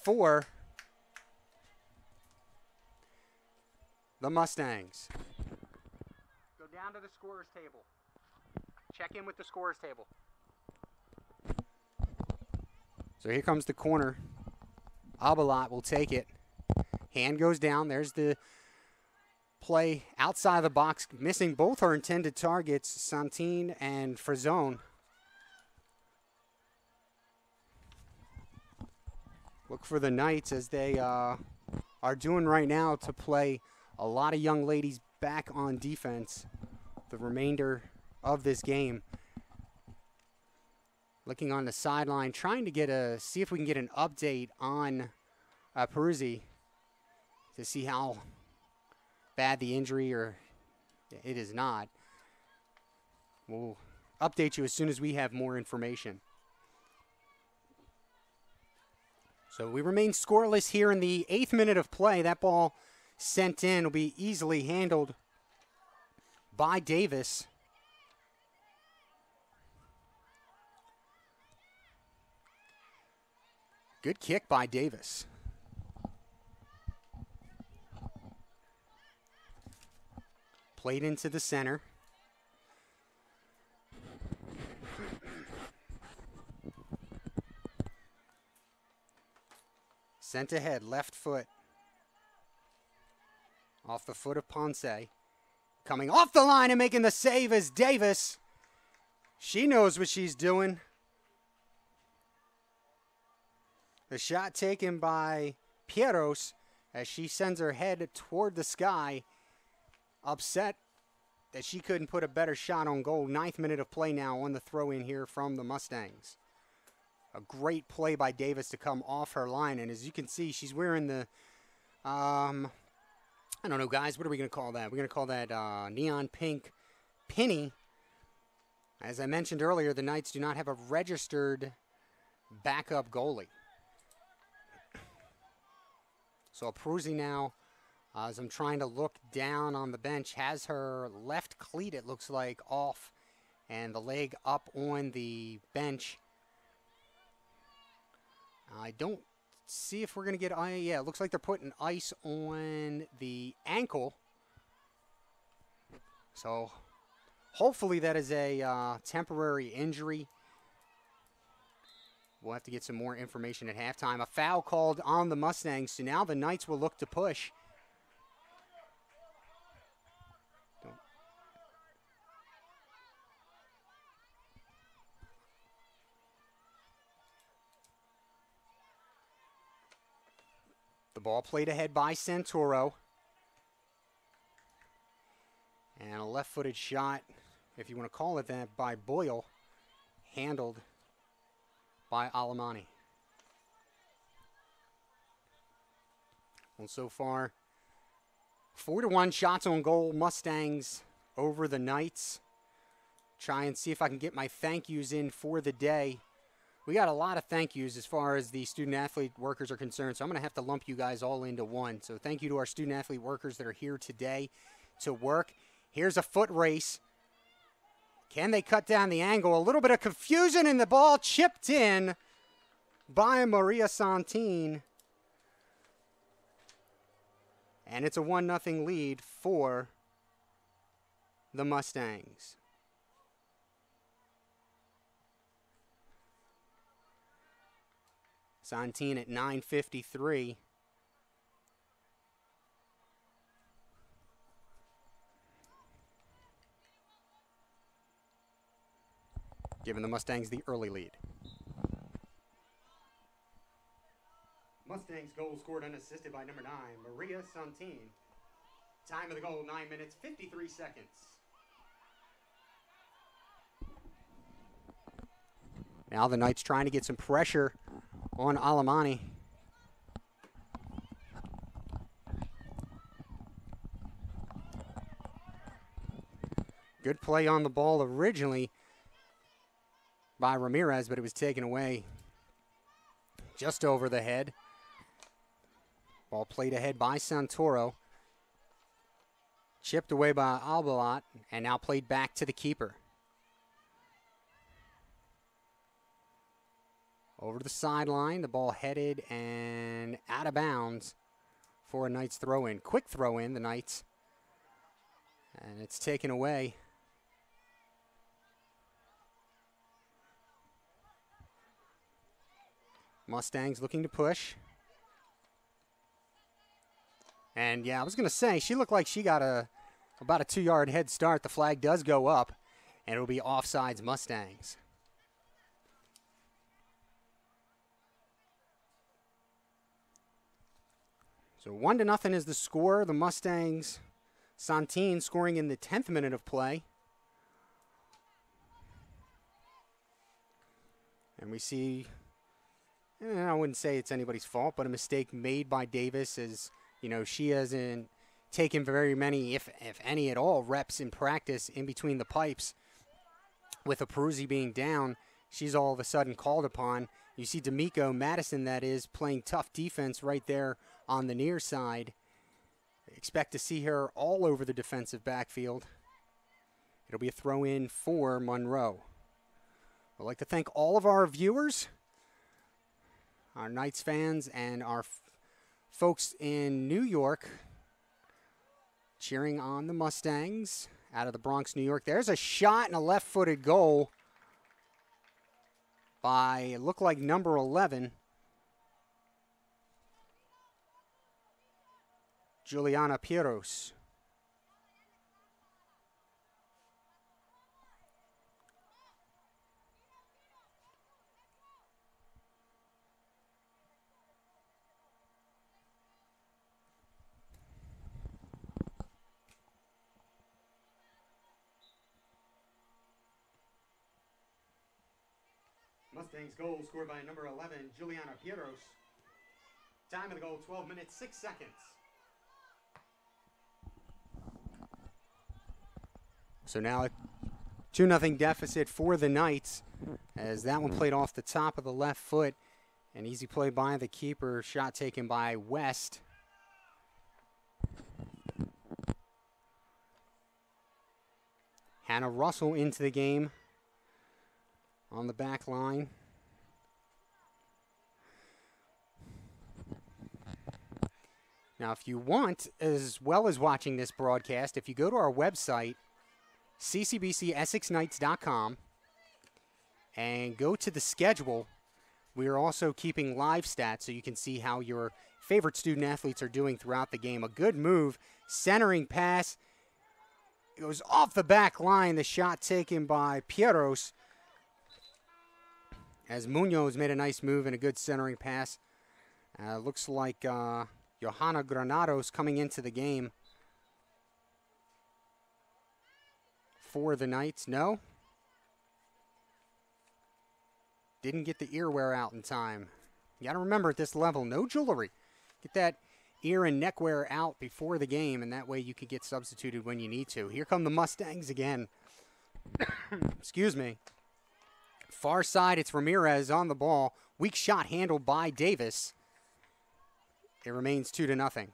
for the Mustangs. Go down to the scorer's table. Check in with the scorer's table. So here comes the corner. Abelat will take it. Hand goes down. There's the play outside the box, missing both her intended targets, Santine and Frazone. Look for the Knights, as they are doing right now, to play a lot of young ladies back on defense the remainder of this game. Looking on the sideline, trying to see if we can get an update on Peruzzi to see how bad the injury, or it is not. We'll update you as soon as we have more information. So we remain scoreless here in the 8th minute of play. That ball sent in will be easily handled by Davis. Good kick by Davis. Played into the center. Sent ahead, left foot. Off the foot of Ponce. Coming off the line and making the save is Davis. She knows what she's doing. The shot taken by Pieros as she sends her head toward the sky. Upset that she couldn't put a better shot on goal. 9th minute of play now on the throw-in here from the Mustangs. A great play by Davis to come off her line. And as you can see, she's wearing the, I don't know, guys. What are we going to call that? We're going to call that neon pink penny. As I mentioned earlier, the Knights do not have a registered backup goalie. So Peruzzi now, as I'm trying to look down on the bench, has her left cleat, it looks like, off, and the leg up on the bench. I don't see if we're going to get, yeah, it looks like they're putting ice on the ankle. So hopefully that is a temporary injury. We'll have to get some more information at halftime. A foul called on the Mustangs, so now the Knights will look to push. The ball played ahead by Santoro. And a left-footed shot, if you want to call it that, by Boyle, handled by Alamani. Well, so far, 4-1 shots on goal, Mustangs over the Knights. Try and see if I can get my thank yous in for the day. We got a lot of thank yous as far as the student-athlete workers are concerned, so I'm going to have to lump you guys all into one. So thank you to our student-athlete workers that are here today to work. Here's a foot race. Can they cut down the angle? A little bit of confusion, and the ball chipped in by Maria Santine. And it's a 1-0 lead for the Mustangs. Santine at 9:53. Giving the Mustangs the early lead. Mustangs goal scored unassisted by number 9, Maria Santine. Time of the goal, 9 minutes, 53 seconds. Now the Knights trying to get some pressure on Alamani. Good play on the ball originally by Ramirez, but it was taken away just over the head. Ball played ahead by Santoro. Chipped away by Albalot, and now played back to the keeper. Over to the sideline, the ball headed and out of bounds for a Knights throw-in. Quick throw-in, the Knights. And it's taken away. Mustangs looking to push. And yeah, I was going to say, she looked like she got about a 2-yard head start. The flag does go up, and it'll be offsides Mustangs. So 1-0 is the score. The Mustangs, Santine scoring in the 10th minute of play. And we see, I wouldn't say it's anybody's fault, but a mistake made by Davis is, you know, she hasn't taken very many, if any at all, reps in practice in between the pipes. With a Peruzzi being down, she's all of a sudden called upon. You see D'Amico, Madison that is, playing tough defense right there on the near side. Expect to see her all over the defensive backfield. It'll be a throw-in for Monroe. I'd like to thank all of our viewers, our Knights fans, and our folks in New York cheering on the Mustangs out of the Bronx, New York. There's a shot and a left-footed goal by, it looked like number 11, Juliana Pieros. Mustangs goal scored by number 11, Juliana Pieros. Time of the goal, 12 minutes, 6 seconds. So now a 2-0 deficit for the Knights, as that one played off the top of the left foot. An easy play by the keeper, shot taken by West. Hannah Russell into the game on the back line. Now, if you want, as well as watching this broadcast, if you go to our website, ccbcessexknights.com, and go to the schedule, we are also keeping live stats so you can see how your favorite student athletes are doing throughout the game. A good move, centering pass. It goes off the back line, the shot taken by Pieros, as Munoz made a nice move and a good centering pass. Looks like Johanna Granados coming into the game for the Knights. No. Didn't get the earwear out in time. You got to remember at this level, no jewelry. Get that ear and neck wear out before the game, and that way you can get substituted when you need to. Here come the Mustangs again. Excuse me. Far side, it's Ramirez on the ball. Weak shot handled by Davis. It remains 2-0.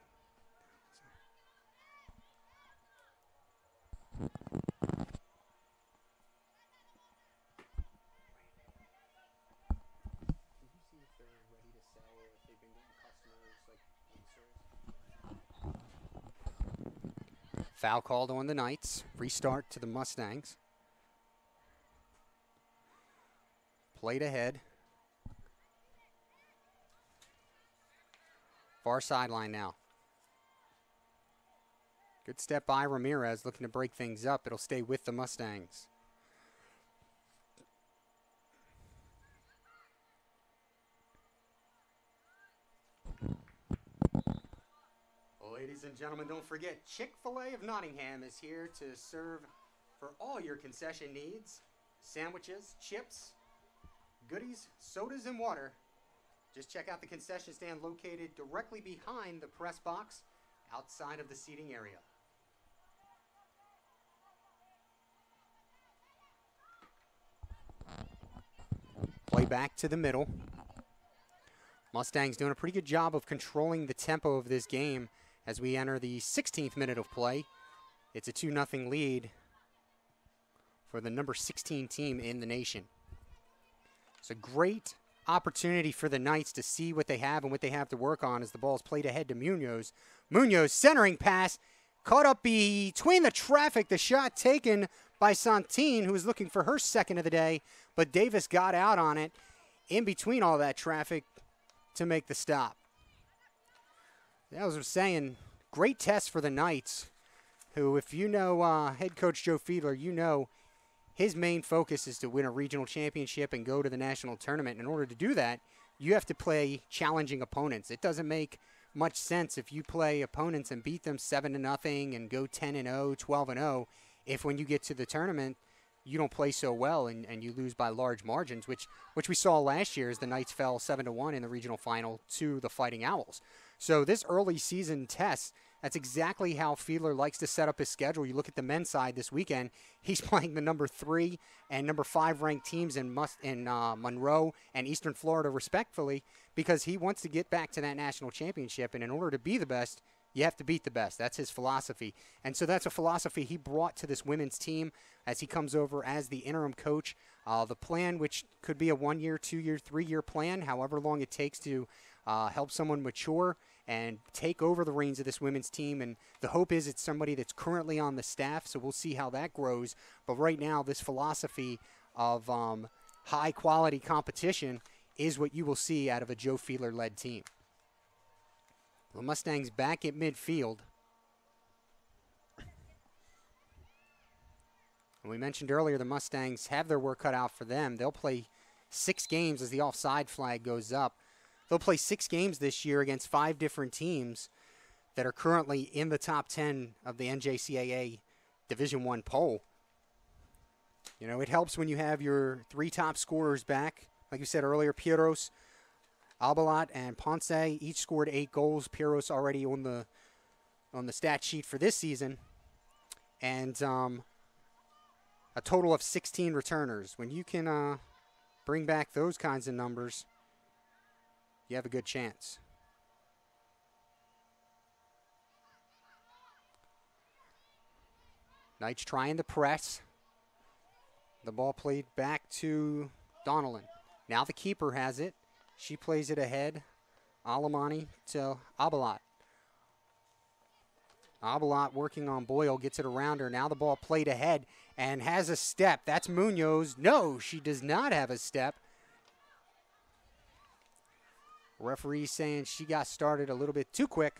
Foul called on the Knights. Restart to the Mustangs. Played ahead. Far sideline now. Good step by Ramirez, looking to break things up. It'll stay with the Mustangs. Ladies and gentlemen, don't forget, Chick-fil-A of Nottingham is here to serve for all your concession needs. Sandwiches, chips, goodies, sodas, and water. Just check out the concession stand located directly behind the press box outside of the seating area. Play back to the middle. Mustangs doing a pretty good job of controlling the tempo of this game as we enter the 16th minute of play. It's a 2-0 lead for the number 16 team in the nation. It's a great opportunity for the Knights to see what they have and what they have to work on as the ball is played ahead to Munoz. Munoz, centering pass, caught up between the traffic. The shot taken by Santine, who was looking for her second of the day, but Davis got out on it in between all that traffic to make the stop. As I was saying, great test for the Knights, who, if you know head coach Joe Fiedler, you know his main focus is to win a regional championship and go to the national tournament. In order to do that, you have to play challenging opponents. It doesn't make much sense if you play opponents and beat them 7-0 and go 10-0, 12-0, if when you get to the tournament, you don't play so well and you lose by large margins, which we saw last year as the Knights fell 7-1 in the regional final to the Fighting Owls. So this early season test, that's exactly how Fiedler likes to set up his schedule. You look at the men's side this weekend, he's playing the number 3 and number 5 ranked teams in Monroe and Eastern Florida respectively, because he wants to get back to that national championship, and in order to be the best, you have to beat the best. That's his philosophy. And so that's a philosophy he brought to this women's team as he comes over as the interim coach. The plan, which could be a 1-year, 2-year, 3-year plan, however long it takes to help someone mature and take over the reins of this women's team. And the hope is it's somebody that's currently on the staff, so we'll see how that grows. But right now, this philosophy of high-quality competition is what you will see out of a Joe Fiedler-led team. The Mustangs back at midfield. And we mentioned earlier the Mustangs have their work cut out for them. They'll play 6 games as the offside flag goes up. They'll play 6 games this year against 5 different teams that are currently in the top 10 of the NJCAA Division I poll. You know, it helps when you have your 3 top scorers back. Like you said earlier, Pietros, Albalat, and Ponce each scored 8 goals. Pietros already on the stat sheet for this season. And a total of 16 returners. When you can bring back those kinds of numbers, you have a good chance. Knights trying to press. The ball played back to Donnellan. Now the keeper has it. She plays it ahead. Alamani to Abalat. Abalat working on Boyle, gets it around her. Now the ball played ahead and has a step. That's Munoz. No, she does not have a step. Referee saying she got started a little bit too quick.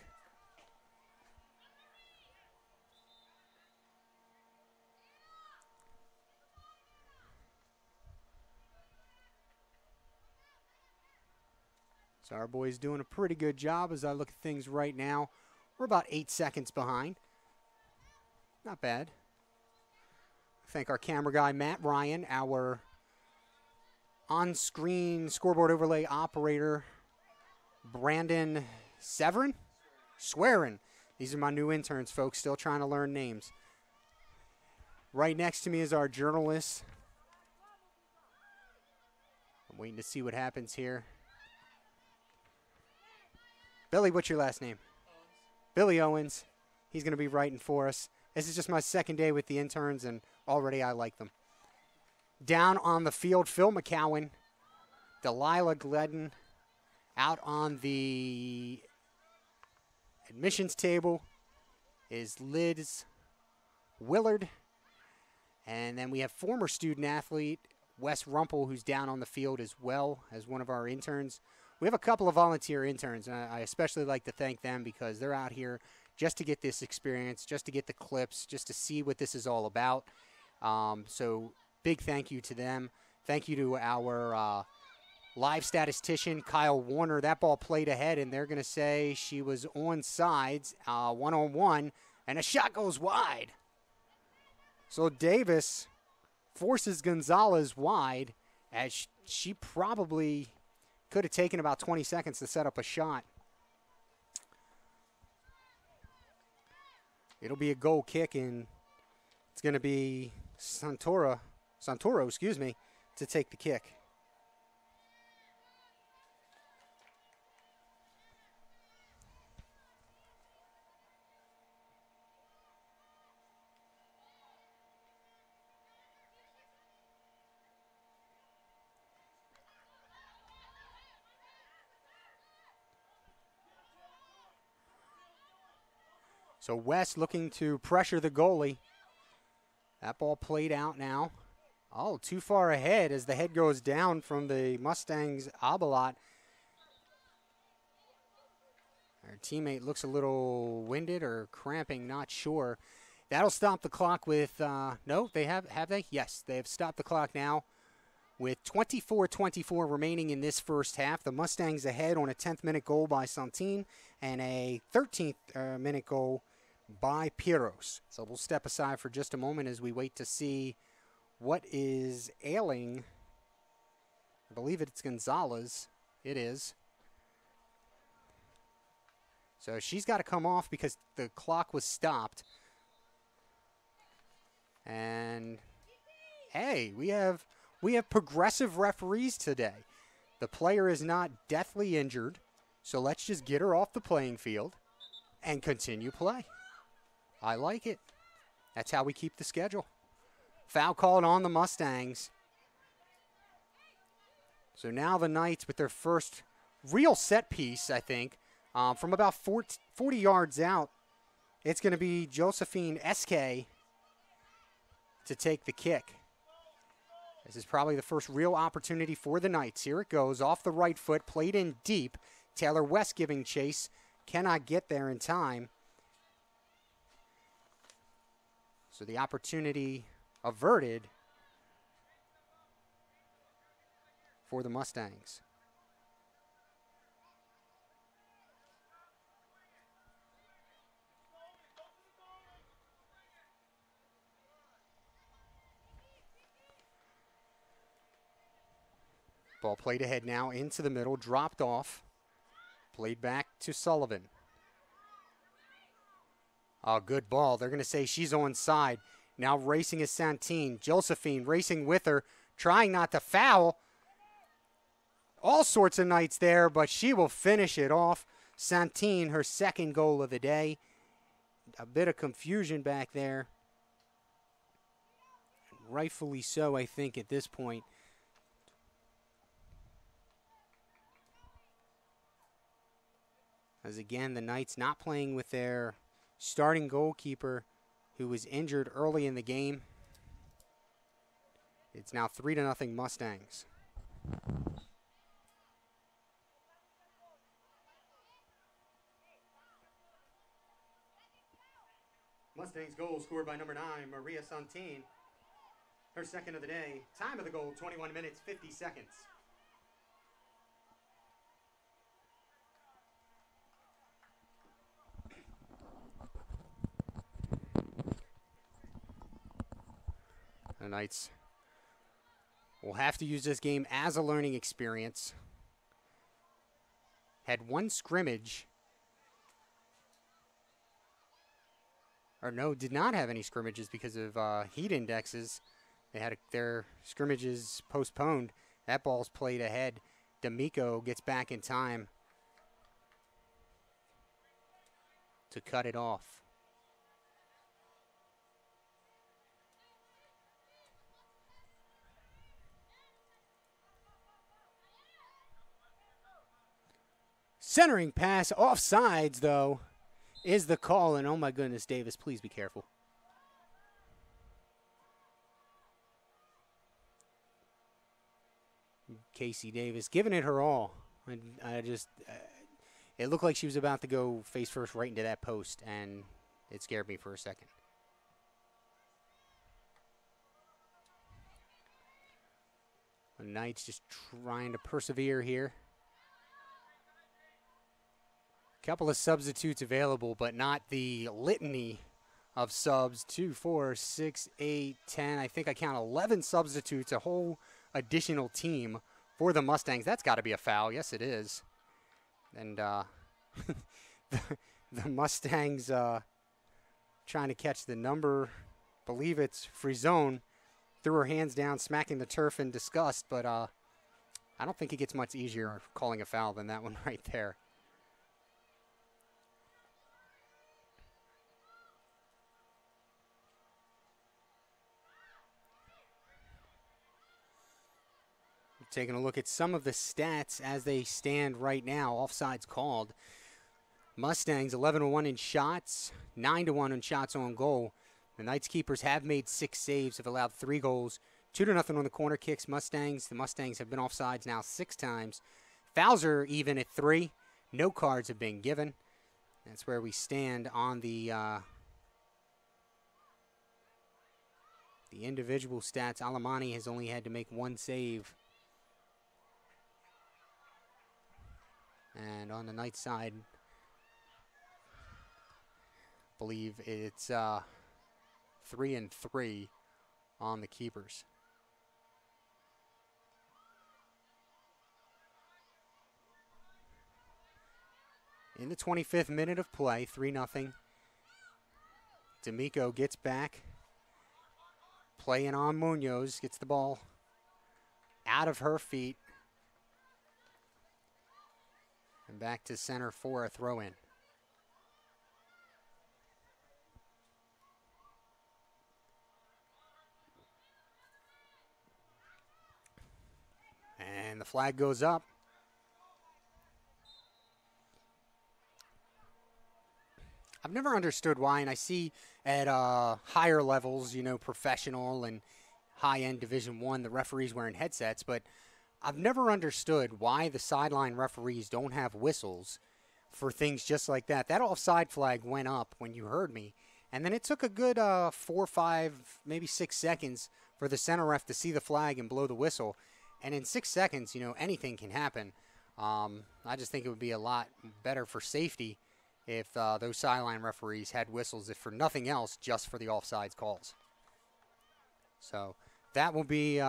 So our boys doing a pretty good job as I look at things right now. We're about 8 seconds behind. Not bad. Thank our camera guy, Matt Ryan, our on-screen scoreboard overlay operator, Brandon Severin? Swearin. These are my new interns, folks, still trying to learn names. Right next to me is our journalist. I'm waiting to see what happens here. Billy, what's your last name? Owens. Billy Owens. He's going to be writing for us. This is just my second day with the interns, and already I like them. Down on the field, Phil McCowan, Delilah Gledden. Out on the admissions table is Liz Willard. And then we have former student athlete Wes Rumpel, who's down on the field as well as one of our interns. We have a couple of volunteer interns, and I especially like to thank them because they're out here just to get this experience, just to get the clips, just to see what this is all about. So big thank you to them. Thank you to our live statistician, Kyle Warner. That ball played ahead, and they're going to say she was on sides, 1-on-1, and a shot goes wide. So Davis forces Gonzalez wide, as she probably could have taken about 20 seconds to set up a shot. It'll be a goal kick, and it's going to be Santoro, to take the kick. So West looking to pressure the goalie. That ball played out now. Oh, too far ahead as the head goes down from the Mustangs Abelat. Our teammate looks a little winded or cramping, not sure. That'll stop the clock with, no, they have they? Yes, they have stopped the clock now with 24-24 remaining in this first half. The Mustangs ahead on a 10th minute goal by Santin and a 13th minute goal by Piros. So we'll step aside for just a moment as we wait to see what is ailing. I believe it's Gonzalez. It is. So she's got to come off because the clock was stopped. And hey, we have progressive referees today. The player is not deathly injured, so let's just get her off the playing field and continue play. I like it. That's how we keep the schedule. Foul called on the Mustangs. So now the Knights with their first real set piece, I think, from about 40 yards out. It's going to be Josephine SK to take the kick. This is probably the first real opportunity for the Knights. Here it goes, off the right foot, played in deep. Taylor West giving chase, cannot get there in time. So the opportunity averted for the Mustangs. Ball played ahead now into the middle, dropped off, played back to Sullivan. Oh, good ball. They're going to say she's onside. Now racing is Santin. Josephine racing with her, trying not to foul. All sorts of Knights there, but she will finish it off. Santin, her second goal of the day. A bit of confusion back there. Rightfully so, I think, at this point. As again, the Knights not playing with their starting goalkeeper who was injured early in the game. It's now 3-0 Mustangs. Mustangs goal scored by number 9, Maria Santin. Her second of the day. Time of the goal, 21 minutes, 50 seconds. The Knights will have to use this game as a learning experience. Had one scrimmage. Or no, did not have any scrimmages because of heat indexes. They had their scrimmages postponed. That ball's played ahead. D'Amico gets back in time to cut it off. Centering pass, offsides, though, is the call. And, oh, my goodness, Davis, please be careful. Casey Davis giving it her all. It looked like she was about to go face first right into that post, and it scared me for a second. The Knights just trying to persevere here. Couple of substitutes available, but not the litany of subs. 2, 4, 6, 8, 10. I think I count 11 substitutes, a whole additional team for the Mustangs. That's got to be a foul. Yes, it is. And the Mustangs trying to catch the number. Believe it's Frizone. Threw her hands down, smacking the turf in disgust. But I don't think it gets much easier calling a foul than that one right there. Taking a look at some of the stats as they stand right now. Offsides called. Mustangs 11-1 in shots, 9-1 in shots on goal. The Knights keepers have made 6 saves, have allowed 3 goals, 2-0 on the corner kicks. Mustangs. The Mustangs have been offsides now 6 times. Fouls are even at 3. No cards have been given. That's where we stand on the individual stats. Alemani has only had to make 1 save. And on the Knights side, I believe it's 3-3 on the keepers. In the 25th minute of play, 3-0. D'Amico gets back. Playing on Munoz, gets the ball out of her feet. And back to center for a throw-in. And the flag goes up. I've never understood why, and I see at higher levels, you know, professional and high-end Division I, the referees wearing headsets, but I've never understood why the sideline referees don't have whistles for things just like that. That offside flag went up when you heard me, and then it took a good 4, 5, maybe 6 seconds for the center ref to see the flag and blow the whistle. And in 6 seconds, you know, anything can happen. I just think it would be a lot better for safety if those sideline referees had whistles, if for nothing else, just for the offsides calls. So that will be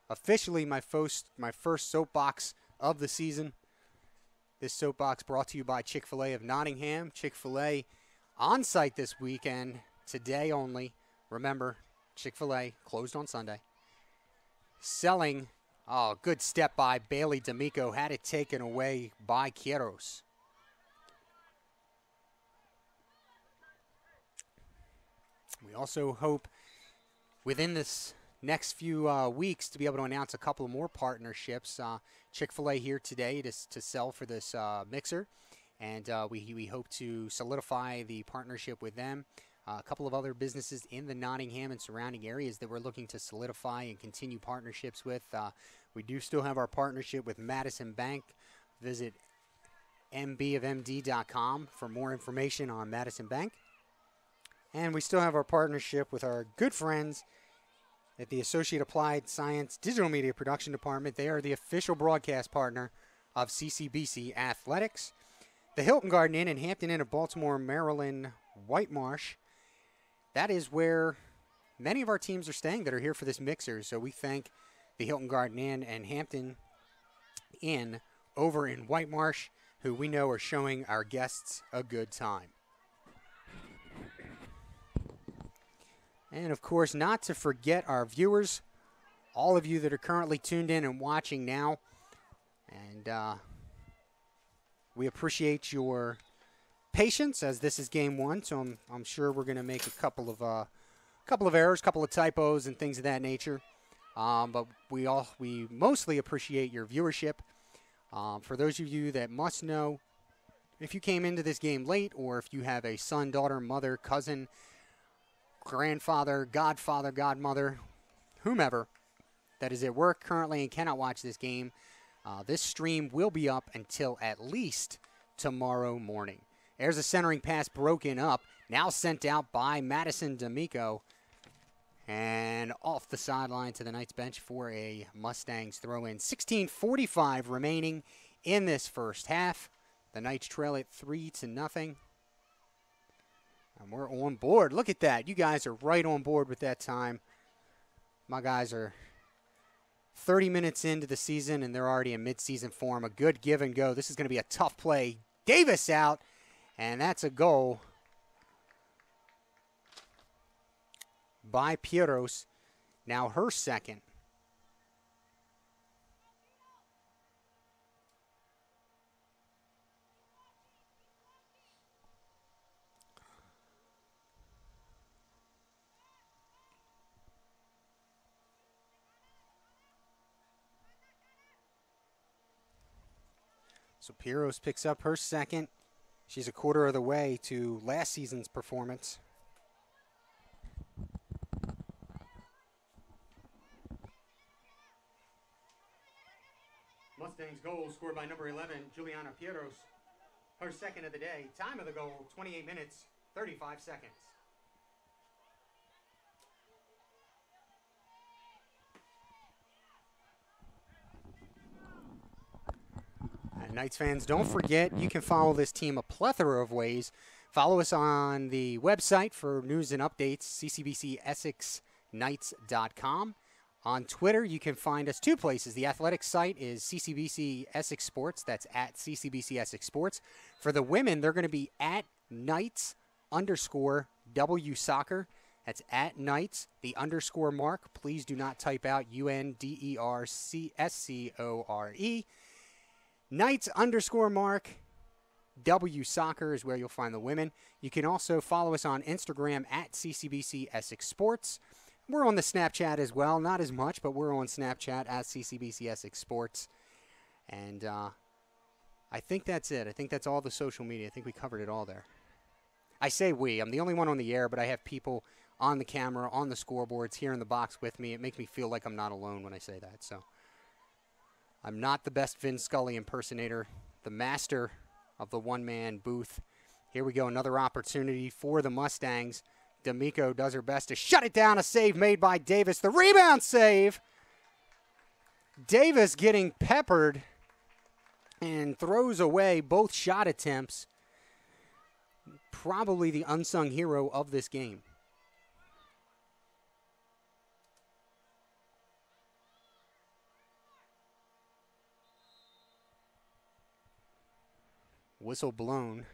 officially my first soapbox of the season. This soapbox brought to you by Chick-fil-A of Nottingham. Chick-fil-A on site this weekend, today only. Remember, Chick-fil-A closed on Sunday. Selling, oh, good step by Bailey D'Amico, had it taken away by Quieros. We also hope within this next few weeks to be able to announce a couple of more partnerships. Chick-fil-A here today to sell for this mixer, and we hope to solidify the partnership with them. A couple of other businesses in the Nottingham and surrounding areas that we're looking to solidify and continue partnerships with. We do still have our partnership with Madison Bank. Visit mbofmd.com for more information on Madison Bank. And we still have our partnership with our good friends at the Associate Applied Science Digital Media Production Department. They are the official broadcast partner of CCBC Athletics. The Hilton Garden Inn and Hampton Inn of Baltimore, Maryland, Whitemarsh. That is where many of our teams are staying that are here for this mixer. So we thank the Hilton Garden Inn and Hampton Inn over in Whitemarsh, who we know are showing our guests a good time. And, of course, not to forget our viewers, all of you that are currently tuned in and watching now. And we appreciate your patience, as this is game 1, so I'm sure we're going to make a couple of errors, couple of typos and things of that nature. But we mostly appreciate your viewership. For those of you that must know, if you came into this game late, or if you have a son, daughter, mother, cousin, grandfather, godfather, godmother, whomever that is at work currently and cannot watch this game, this stream will be up until at least tomorrow morning. There's a centering pass broken up, now sent out by Madison D'Amico, and off the sideline to the Knights bench for a Mustangs throw-in. 16:45 remaining in this first half. The Knights trail it 3-0. And we're on board. Look at that. You guys are right on board with that time. My guys are 30 minutes into the season, and they're already in mid-season form. A good give and go. This is going to be a tough play. Davis out, and that's a goal by Pieros. Now her second. So Pieros picks up her second. She's a quarter of the way to last season's performance. Mustangs goal scored by number 11, Juliana Pieros. Her second of the day. Time of the goal, 28 minutes, 35 seconds. And Knights fans, don't forget, you can follow this team a plethora of ways. Follow us on the website for news and updates, ccbcessexknights.com. On Twitter, you can find us two places. The athletic site is CCBC Essex Sports. That's at CCBC Essex Sports. For the women, they're going to be at Knights_W Soccer. That's at Knights, the underscore mark. Please do not type out UNDERCSCORE. Knights_mark W Soccer is where you'll find the women. You can also follow us on Instagram at CCBC Essex Sports. We're on the Snapchat as well. Not as much, but we're on Snapchat at CCBC Essex Sports. And I think that's it. I think that's all the social media. I think we covered it all there. I say we. I'm the only one on the air, but I have people on the camera, on the scoreboards, here in the box with me. It makes me feel like I'm not alone when I say that. So I'm not the best Vin Scully impersonator, the master of the one-man booth. Here we go, another opportunity for the Mustangs. D'Amico does her best to shut it down. A save made by Davis. The rebound save. Davis getting peppered and throws away both shot attempts. Probably the unsung hero of this game. Whistle blown.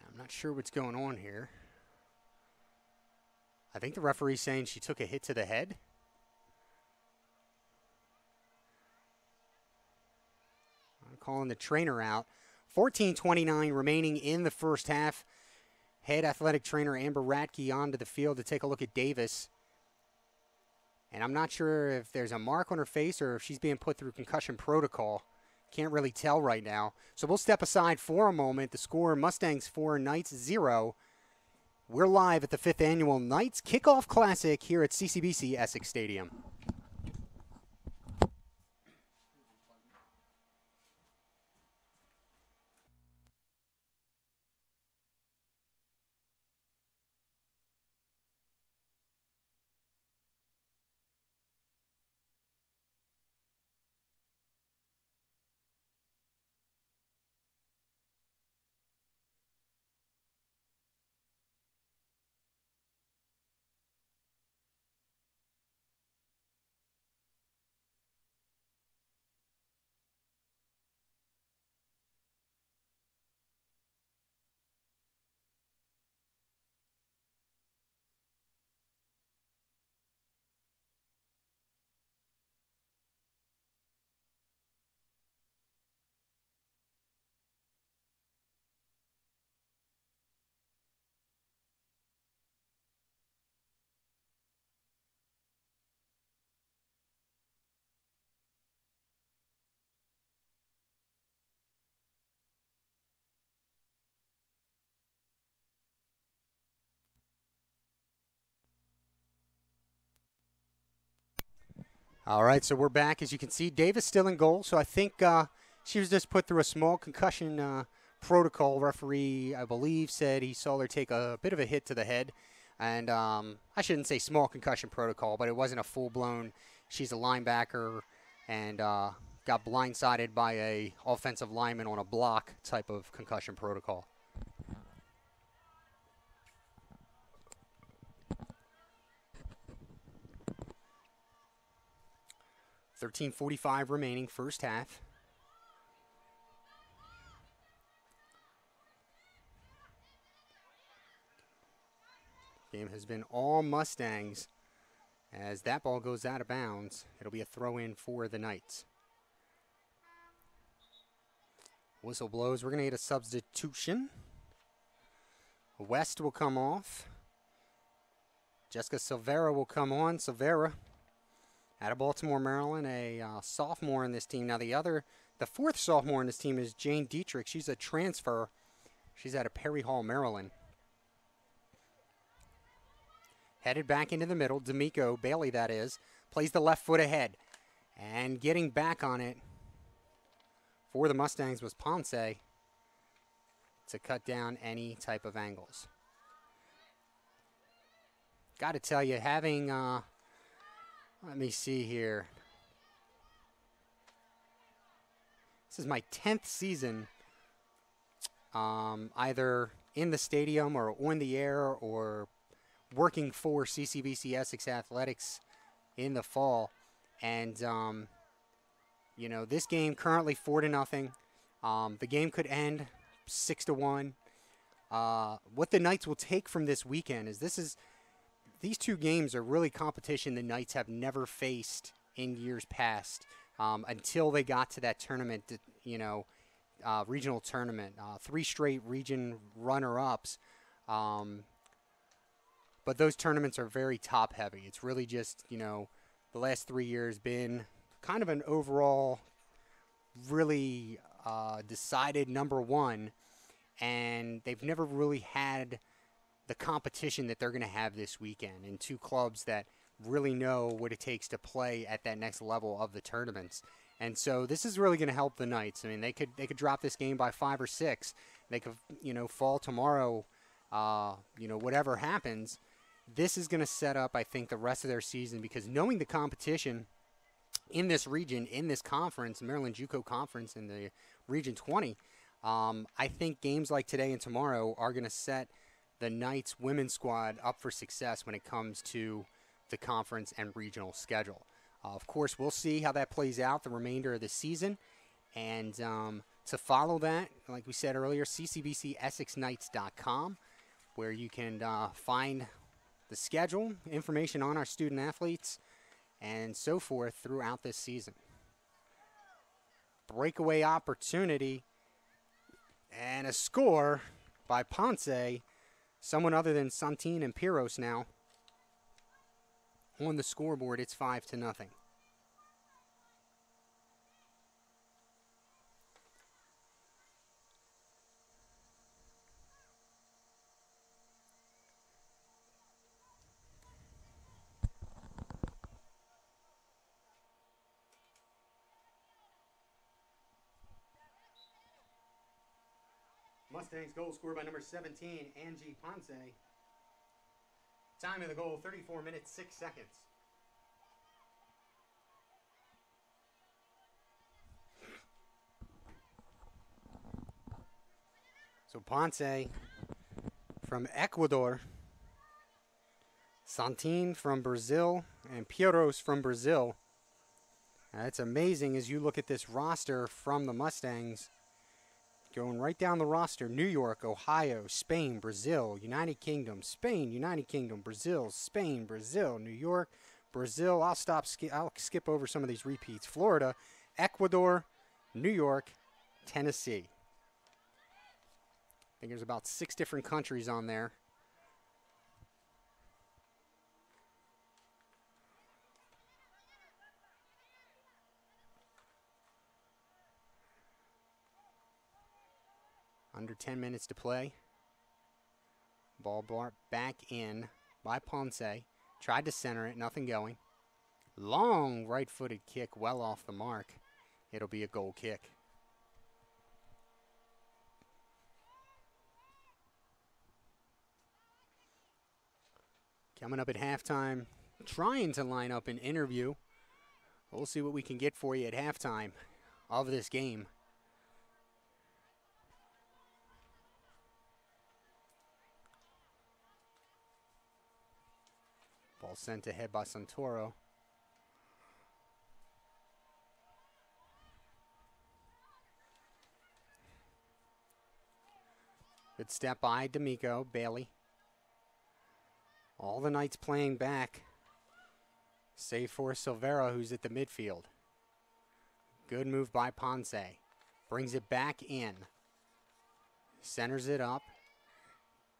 I'm not sure what's going on here. I think the referee's saying she took a hit to the head. I'm calling the trainer out. 14:29 remaining in the first half. Head athletic trainer Amber Ratke onto the field to take a look at Davis. And I'm not sure if there's a mark on her face or if she's being put through concussion protocol. Can't really tell right now. So we'll step aside for a moment. The score, Mustangs 4, Knights 0. We're live at the 5th Annual Knights Kickoff Classic here at CCBC Essex Stadium. All right, so we're back. As you can see, Davis still in goal. So I think she was just put through a small concussion protocol. Referee, I believe, said he saw her take a bit of a hit to the head. And I shouldn't say small concussion protocol, but it wasn't a full-blown, she's a linebacker and got blindsided by a offensive lineman on a block type of concussion protocol. .45 remaining, first half. Game has been all Mustangs. As that ball goes out of bounds, it'll be a throw-in for the Knights. Whistle blows. We're going to get a substitution. West will come off. Jessica Silvera will come on. Silvera out of Baltimore, Maryland, a sophomore in this team. Now the fourth sophomore in this team is Jane Dietrich. She's a transfer. She's out of Perry Hall, Maryland. Headed back into the middle. D'Amico, Bailey that is, plays the left foot ahead. And getting back on it for the Mustangs was Ponce to cut down any type of angles. Got to tell you, having, let me see here. This is my 10th season either in the stadium or on the air or working for CCBC Essex Athletics in the fall. And, you know, this game currently 4-0. The game could end 6-1. What the Knights will take from this weekend is these two games are really competition the Knights have never faced in years past until they got to that tournament, you know, regional tournament. 3 straight region runner-ups. But those tournaments are very top-heavy. It's really just, you know, the last 3 years been kind of an overall really decided number one, and they've never really had the competition that they're going to have this weekend, and 2 clubs that really know what it takes to play at that next level of the tournaments. And so this is really going to help the Knights. I mean, they could drop this game by 5 or 6. They could, you know, fall tomorrow, you know, whatever happens. This is going to set up, I think, the rest of their season, because knowing the competition in this region, in this conference, Maryland JUCO Conference in the Region 20, I think games like today and tomorrow are going to set the Knights women's squad up for success when it comes to the conference and regional schedule. Of course, we'll see how that plays out the remainder of the season. And to follow that, like we said earlier, ccbcessexknights.com, where you can find the schedule, information on our student athletes, and so forth throughout this season. Breakaway opportunity and a score by Ponce, someone other than Santine and Piros now. On the scoreboard, it's 5-0. Mustangs goal scored by number 17, Angie Ponce. Time of the goal, 34 minutes, 6 seconds. So Ponce from Ecuador, Santine from Brazil, and Piros from Brazil. That's amazing as you look at this roster from the Mustangs. Going right down the roster: New York, Ohio, Spain, Brazil, United Kingdom, Spain, United Kingdom, Brazil, Spain, Brazil, New York, Brazil. I'll skip over some of these repeats. Florida, Ecuador, New York, Tennessee. I think there's about 6 different countries on there. Under 10 minutes to play. Ball brought back in by Ponce. Tried to center it, nothing going. Long right-footed kick, well off the mark. It'll be a goal kick. Coming up at halftime, trying to line up an interview. We'll see what we can get for you at halftime of this game. Ball sent ahead by Santoro. Good step by D'Amico, Bailey. All the Knights playing back, save for Silvera, who's at the midfield. Good move by Ponce. Brings it back in. Centers it up.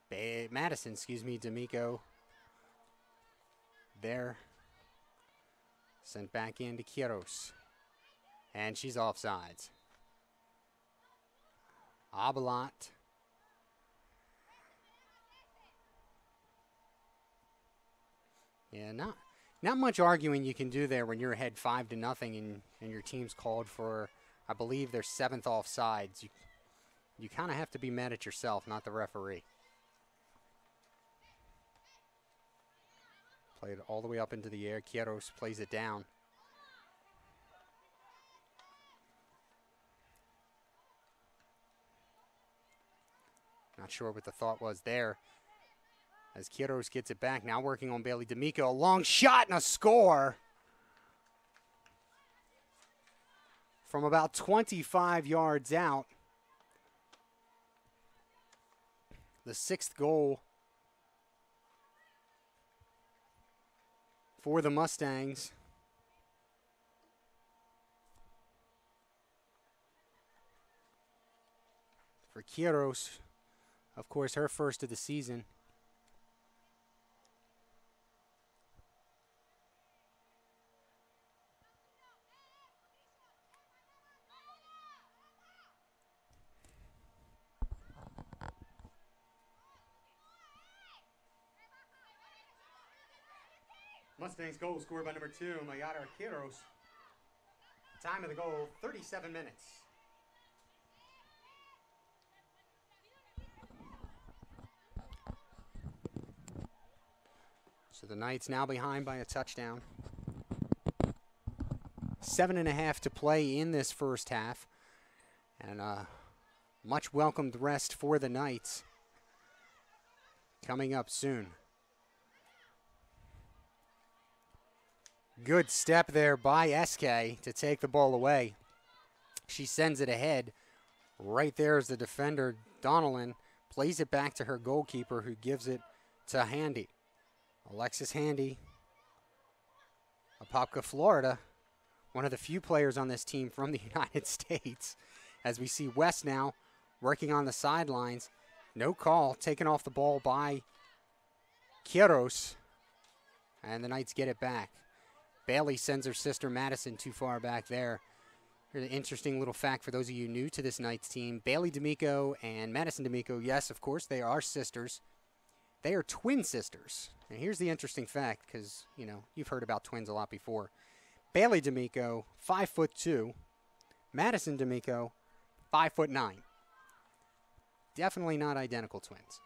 Madison, excuse me, D'Amico. There. Sent back into Quiros. And she's offsides. Abelat. Yeah, not much arguing you can do there when you're ahead 5-0 and your team's called for, I believe, their 7th offsides. You kind of have to be mad at yourself, not the referee. Played all the way up into the air. Quiros plays it down. Not sure what the thought was there. As Quiros gets it back, now working on Bailey D'Amico. A long shot and a score. From about 25 yards out. The 6th goal for the Mustangs. For Quiros, of course, her first of the season. Mustangs goal scored by number 2, Mayara Quiros. Time of the goal, 37 minutes. So the Knights now behind by a touchdown. 7.5 to play in this first half. And much welcomed rest for the Knights coming up soon. Good step there by SK to take the ball away. She sends it ahead. Right there is the defender, Donnellan. Plays it back to her goalkeeper, who gives it to Handy. Alexis Handy, Apopka, Florida. One of the few players on this team from the United States. As we see West now working on the sidelines. No call, taken off the ball by Quiros. And the Knights get it back. Bailey sends her sister Madison too far back there. Here's an interesting little fact for those of you new to this Knights team. Bailey D'Amico and Madison D'Amico, yes, of course, they are sisters. They are twin sisters. And here's the interesting fact, because, you know, you've heard about twins a lot before. Bailey D'Amico, 5'2". Madison D'Amico, 5'9". Definitely not identical twins.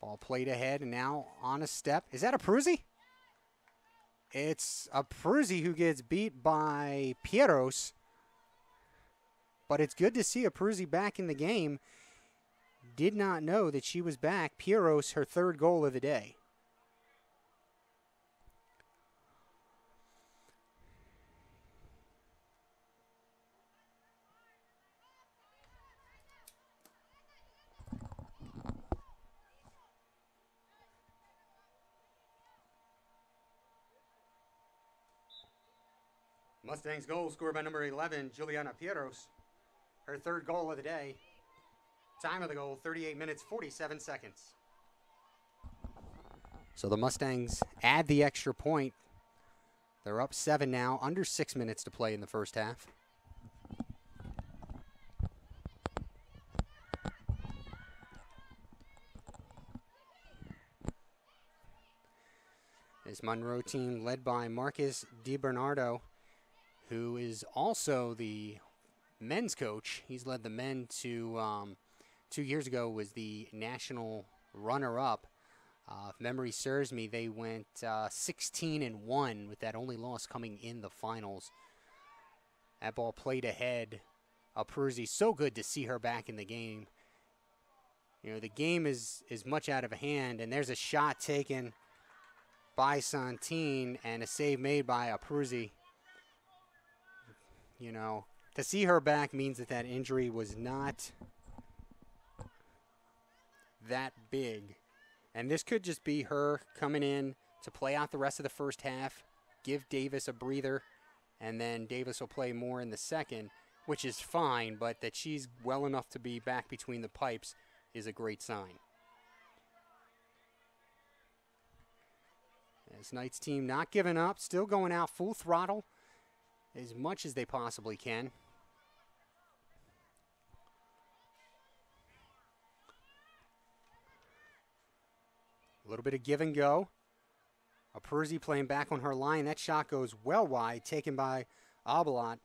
Ball played ahead and now on a step. Is that a Pruzzi? It's a Pruzzi who gets beat by Pieros. But it's good to see a Pruzzi back in the game. Did not know that she was back. Pieros, her 3rd goal of the day. Mustangs goal scored by number 11, Juliana Pieros. Her 3rd goal of the day. Time of the goal, 38 minutes, 47 seconds. So the Mustangs add the extra point. They're up 7 now, under 6 minutes to play in the first half. This Monroe team led by Marcus DiBernardo, who is also the men's coach. He's led the men to 2 years ago was the national runner-up. If memory serves me, they went 16-1 with that only loss coming in the finals. That ball played ahead. Pruzzi, so good to see her back in the game. You know, the game is much out of hand, and there's a shot taken by Santine and a save made by Pruzzi. You know, to see her back means that that injury was not that big. And this could just be her coming in to play out the rest of the first half, give Davis a breather, and then Davis will play more in the second, which is fine, but that she's well enough to be back between the pipes is a great sign. As Knights team not giving up, still going out full throttle as much as they possibly can. A little bit of give and go. Percy playing back on her line. That shot goes well wide, taken by Abelot.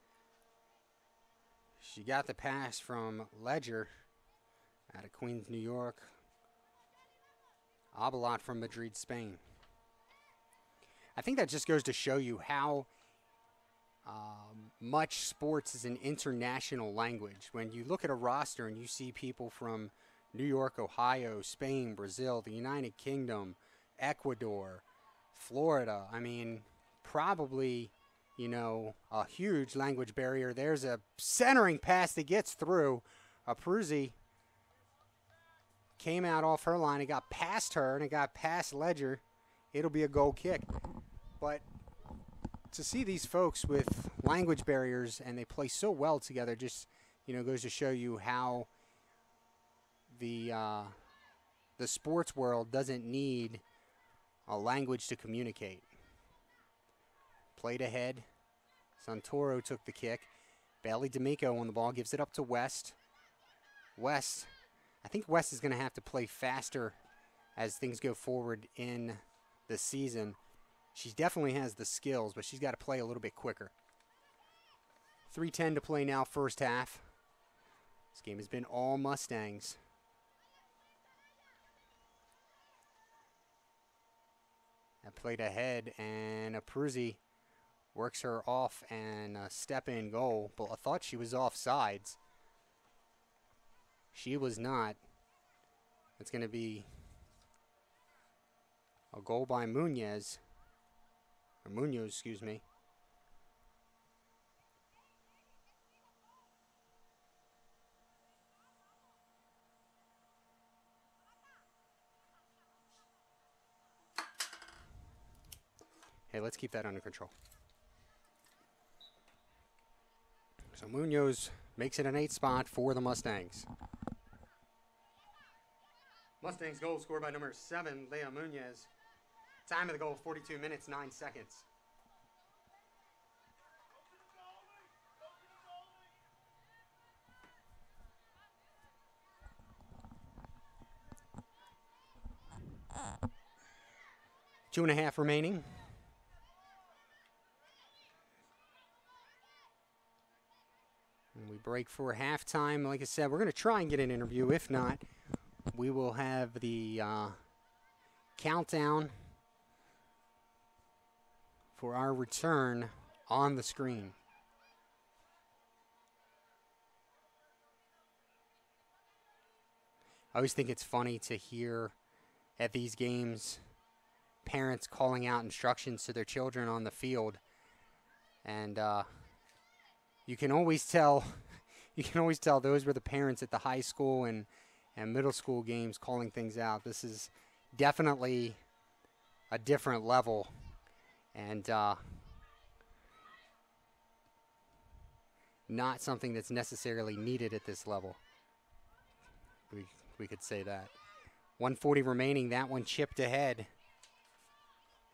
She got the pass from Ledger out of Queens, New York. Abelot from Madrid, Spain. I think that just goes to show you how much sports is an international language. When you look at a roster and you see people from New York, Ohio, Spain, Brazil, the United Kingdom, Ecuador, Florida, I mean, probably, you know, a huge language barrier. There's a centering pass that gets through. Percy came out off her line. It got past her, and it got past Ledger. It'll be a goal kick. But to see these folks with language barriers and they play so well together just, you know, goes to show you how the sports world doesn't need a language to communicate. Played ahead. Santoro took the kick. Bailey D'Amico on the ball, gives it up to West. West, I think West is going to have to play faster as things go forward in the season. She definitely has the skills, but she's got to play a little bit quicker. 3:10 to play now, first half. This game has been all Mustangs. That played ahead, and Percy works her off and a step-in goal, but I thought she was offsides. She was not. It's going to be a goal by Munoz, excuse me. Hey, let's keep that under control. So Munoz makes it an 8 spot for the Mustangs. Mustangs goal scored by number 7, Leah Munoz. Time of the goal, 42 minutes, 9 seconds. Two and a half remaining. And we break for halftime. Like I said, we're going to try and get an interview. If not, we will have the countdown for our return on the screen. I always think it's funny to hear at these games parents calling out instructions to their children on the field, and you can always tell those were the parents at the high school and middle school games calling things out. This is definitely a different level, and not something that's necessarily needed at this level. We could say that. 1:40 remaining. That one chipped ahead,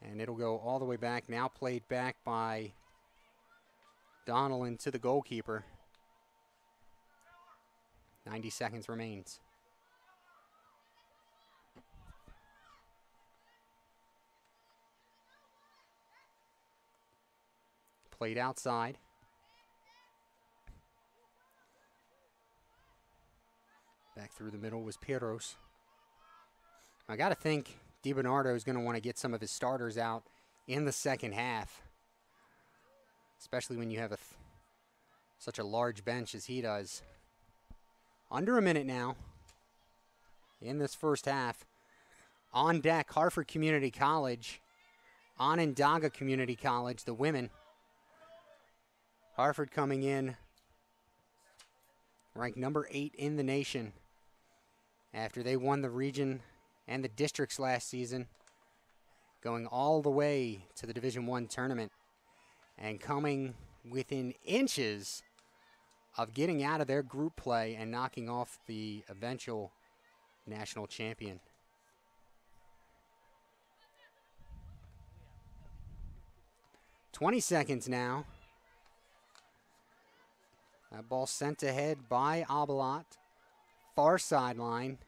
and it'll go all the way back. Now played back by Donnellan to the goalkeeper. 90 seconds remains. Played outside. Back through the middle was Piros. I got to think DiBernardo is going to want to get some of his starters out in the second half, especially when you have such a large bench as he does. Under a minute now in this first half. On deck, Hartford Community College, Onondaga Community College, the women. Hartford coming in ranked number 8 in the nation after they won the region and the districts last season. going all the way to the Division I tournament and coming within inches of getting out of their group play and knocking off the eventual national champion. "20 seconds now. That ball sent ahead by Abelat. Far sideline.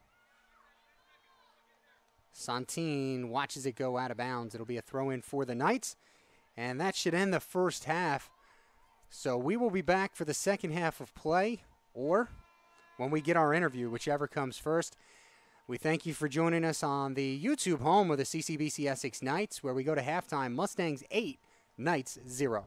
Santine watches it go out of bounds. It'll be a throw-in for the Knights, and that should end the first half. So we will be back for the second half of play, or when we get our interview, whichever comes first. We thank you for joining us on the YouTube home of the CCBC Essex Knights, where we go to halftime. Mustangs 8, Knights 0.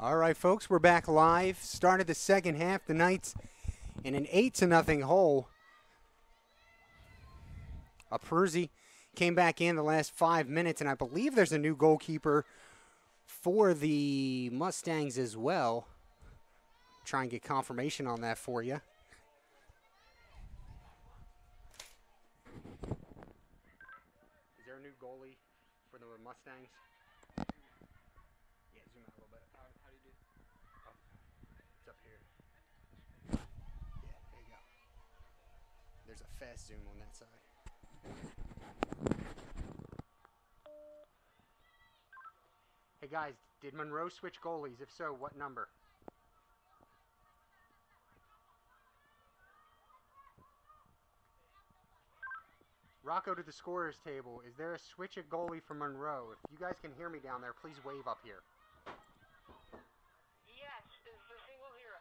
All right, folks, we're back live. Started the second half. The Knights in an 8-0 hole. Peruzzi came back in the last 5 minutes, and I believe there's a new goalkeeper for the Mustangs as well. Try and get confirmation on that for you. Is there a new goalie for the Mustangs? Yeah, zoom out a little bit. How do you do? Oh, it's up here. Yeah, there you go. There's a fast zoom on that side. Hey guys, did Monroe switch goalies? If so, what number? Rocco to the scorer's table. Is there a switch at goalie for Monroe? If you guys can hear me down there, please wave up here. Yes, is the single here.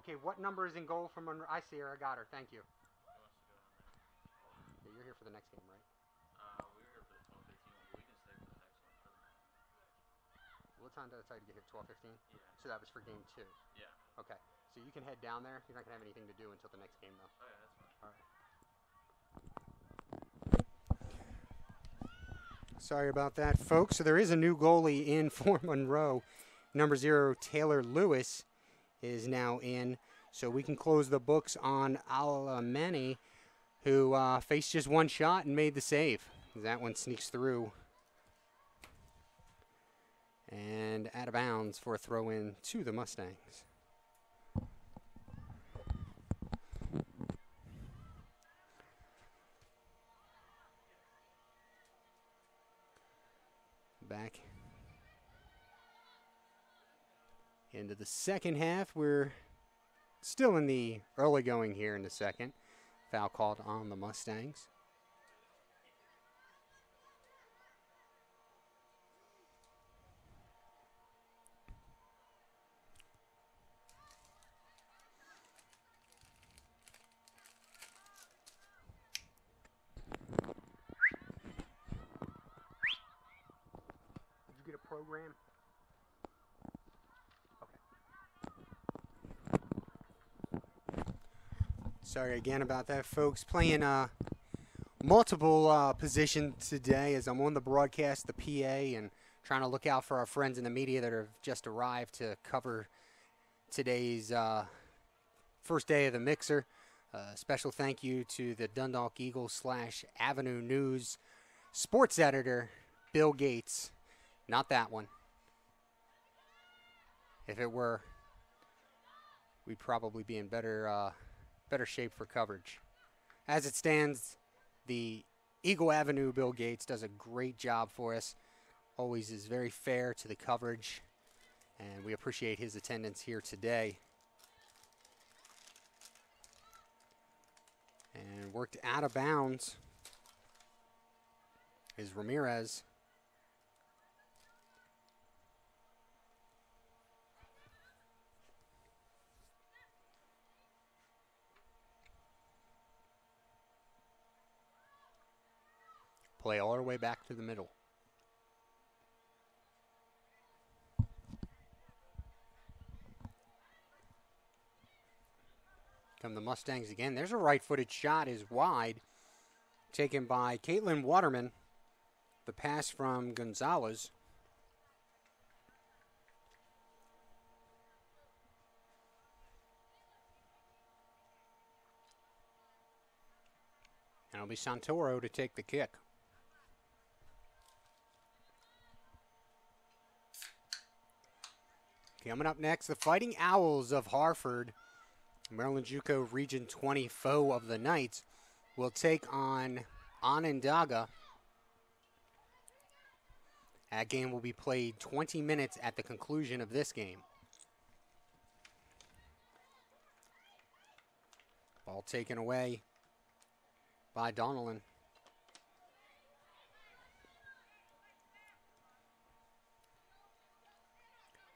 Okay, what number is in goal for Monroe? I see her. I got her. Thank you. Yeah, you're here for the next game, right? We were here for the 12-15 one, but we can stay for the next one. What time did I tell you to get here? 12:15? Yeah. So that was for game 2? Yeah. Okay. So you can head down there. You're not going to have anything to do until the next game, though. Oh, yeah, that's fine. All right. Sorry about that, folks. So there is a new goalie in for Monroe. Number 0, Taylor Lewis, is now in. So we can close the books on Alamani, who faced just one shot and made the save. That one sneaks through. And out of bounds for a throw-in to the Mustangs. Back into the second half. We're still in the early going here in the second. Foul called on the Mustangs. Program. Okay. Sorry again about that, folks. Playing multiple positions today as I'm on the broadcast, the PA, and trying to look out for our friends in the media that have just arrived to cover today's first day of the mixer. Special thank you to the Dundalk Eagles / Avenue News sports editor, Bill Gates. Not that one. If it were, we'd probably be in better shape for coverage. As it stands, the Eagle Avenue Bill Gates does a great job for us. Always is very fair to the coverage, and we appreciate his attendance here today. And worked out of bounds is Ramirez. Play all our way back to the middle. Come the Mustangs again. There's a right-footed shot, is wide. Taken by Caitlin Waterman. The pass from Gonzalez. And it'll be Santoro to take the kick. Coming up next, the Fighting Owls of Hartford, Maryland JUCO Region 20 foe of the Knights, will take on Onondaga. That game will be played 20 minutes at the conclusion of this game. Ball taken away by Donnellan.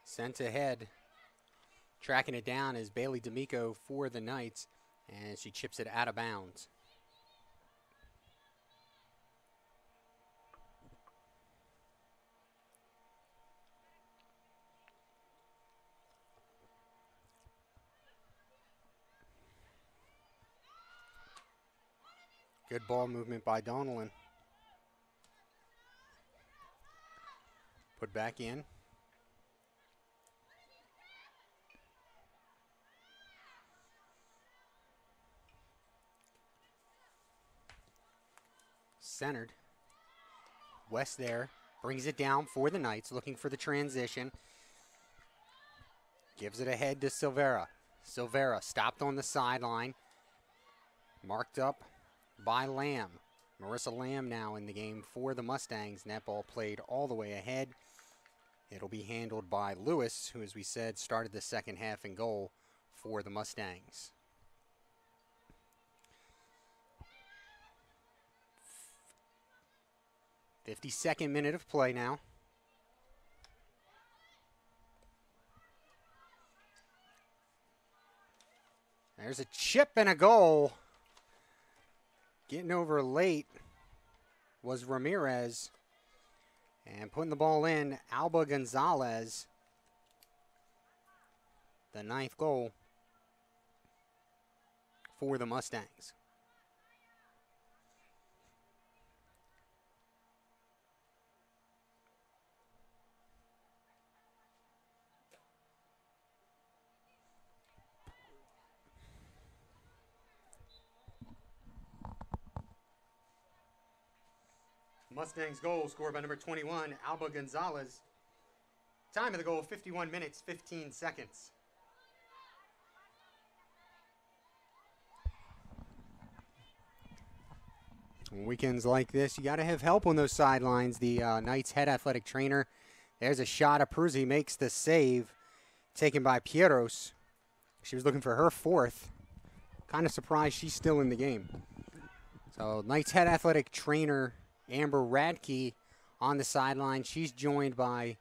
Sent ahead. Tracking it down is Bailey D'Amico for the Knights, and she chips it out of bounds. Good ball movement by Donnellan. Put back in. Centered. West there. Brings it down for the Knights, looking for the transition. Gives it ahead to Silvera. Silvera stopped on the sideline. Marked up by Lamb. Marissa Lamb now in the game for the Mustangs. Net ball played all the way ahead. It'll be handled by Lewis, who, as we said, started the second half in goal for the Mustangs. .52nd minute of play now. There's a chip and a goal. Getting over late was Ramirez. And putting the ball in, Alba Gonzalez. The 9th goal for the Mustangs. Mustangs goal scored by number 21, Alba Gonzalez. Time of the goal, 51 minutes, 15 seconds. On weekends like this, you got to have help on those sidelines. The Knights head athletic trainer. There's a shot. Abruzzi makes the save, taken by Pieros. She was looking for her 4th. Kind of surprised she's still in the game. So Knights head athletic trainer Amber Radke on the sideline. She's joined by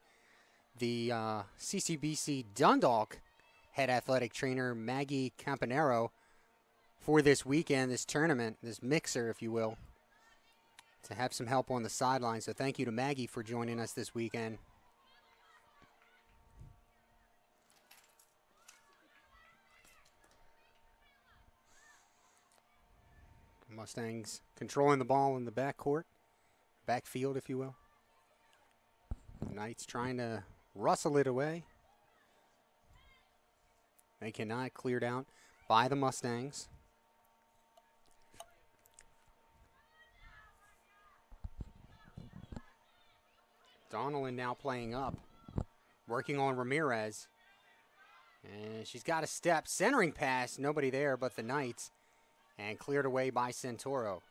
the CCBC Dundalk head athletic trainer Maggie Campanero for this weekend, this tournament, this mixer, if you will, to have some help on the sideline. So thank you to Maggie for joining us this weekend. Mustangs controlling the ball in the backcourt. Backfield, if you will. Knights trying to rustle it away. They cannot. Cleared out by the Mustangs. Donnellan now playing up. Working on Ramirez. And she's got a step. Centering pass. Nobody there but the Knights. And cleared away by Santoro.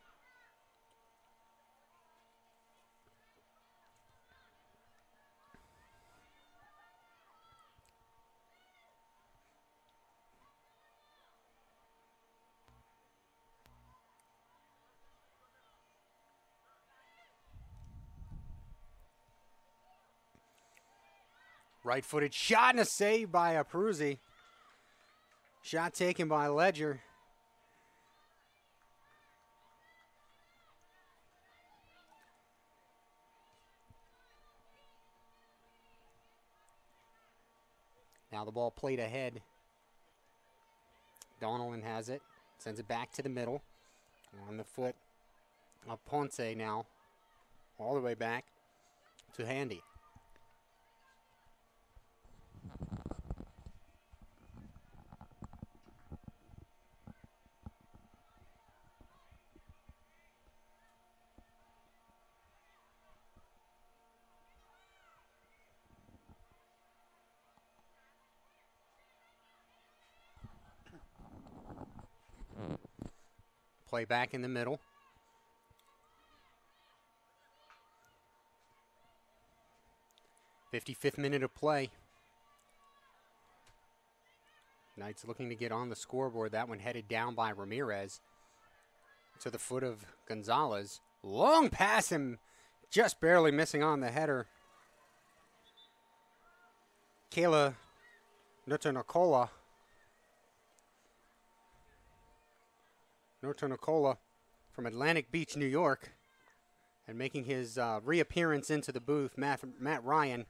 Right-footed shot and a save by Abruzzi. Shot taken by Ledger. Now the ball played ahead. Donnellan has it. Sends it back to the middle. On the foot of Ponce now. All the way back to Handy. Play back in the middle. .55th minute of play. Knights looking to get on the scoreboard. That one headed down by Ramirez to the foot of Gonzalez. Long pass and just barely missing on the header. Kayla Nutanakola from Atlantic Beach, New York, and making his reappearance into the booth, Matt Ryan,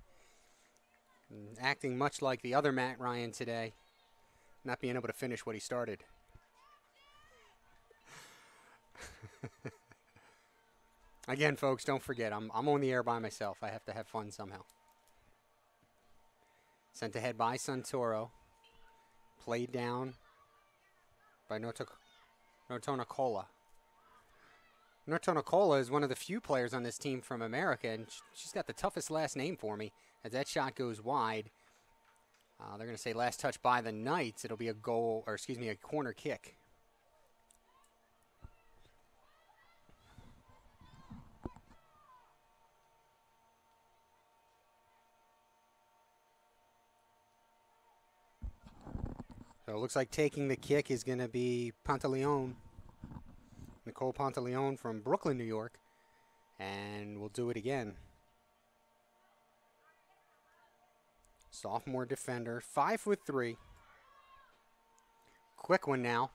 acting much like the other Matt Ryan today, not being able to finish what he started. Again, folks, don't forget, I'm on the air by myself. I have to have fun somehow. Sent ahead by Santoro. Played down by Notonacola. Notonacola is one of the few players on this team from America, and she's got the toughest last name for me. As that shot goes wide, they're going to say last touch by the Knights. It'll be a corner kick. So it looks like taking the kick is going to be Pantaleon. Nicole Pantaleon from Brooklyn, New York. And we'll do it again. Sophomore defender, 5'3". Quick one now.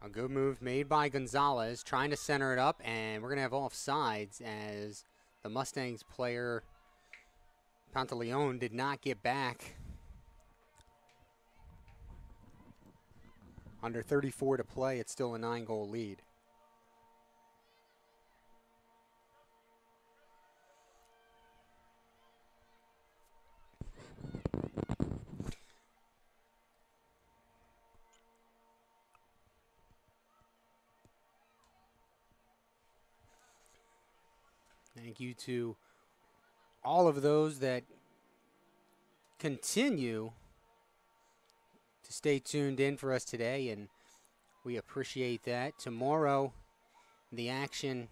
A good move made by Gonzalez, trying to center it up, and we're going to have offsides as the Mustangs player Pantaleon did not get back. Under 34 to play, it's still a 9-goal lead. Thank you to all of those that continue to stay tuned in for us today, and we appreciate that. Tomorrow, the action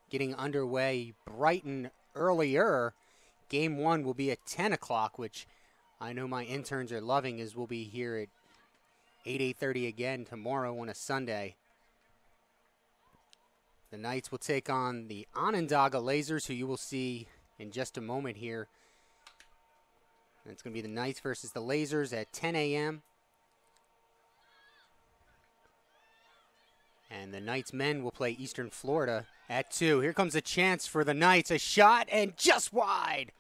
getting underway bright and earlier. Game 1 will be at 10 o'clock, which I know my interns are loving, as we'll be here at 8:30 again tomorrow on a Sunday. The Knights will take on the Onondaga Lasers, who you will see in just a moment here. It's going to be the Knights versus the Lasers at 10 a.m. And the Knights men will play Eastern Florida at 2. Here comes a chance for the Knights. A shot and just wide.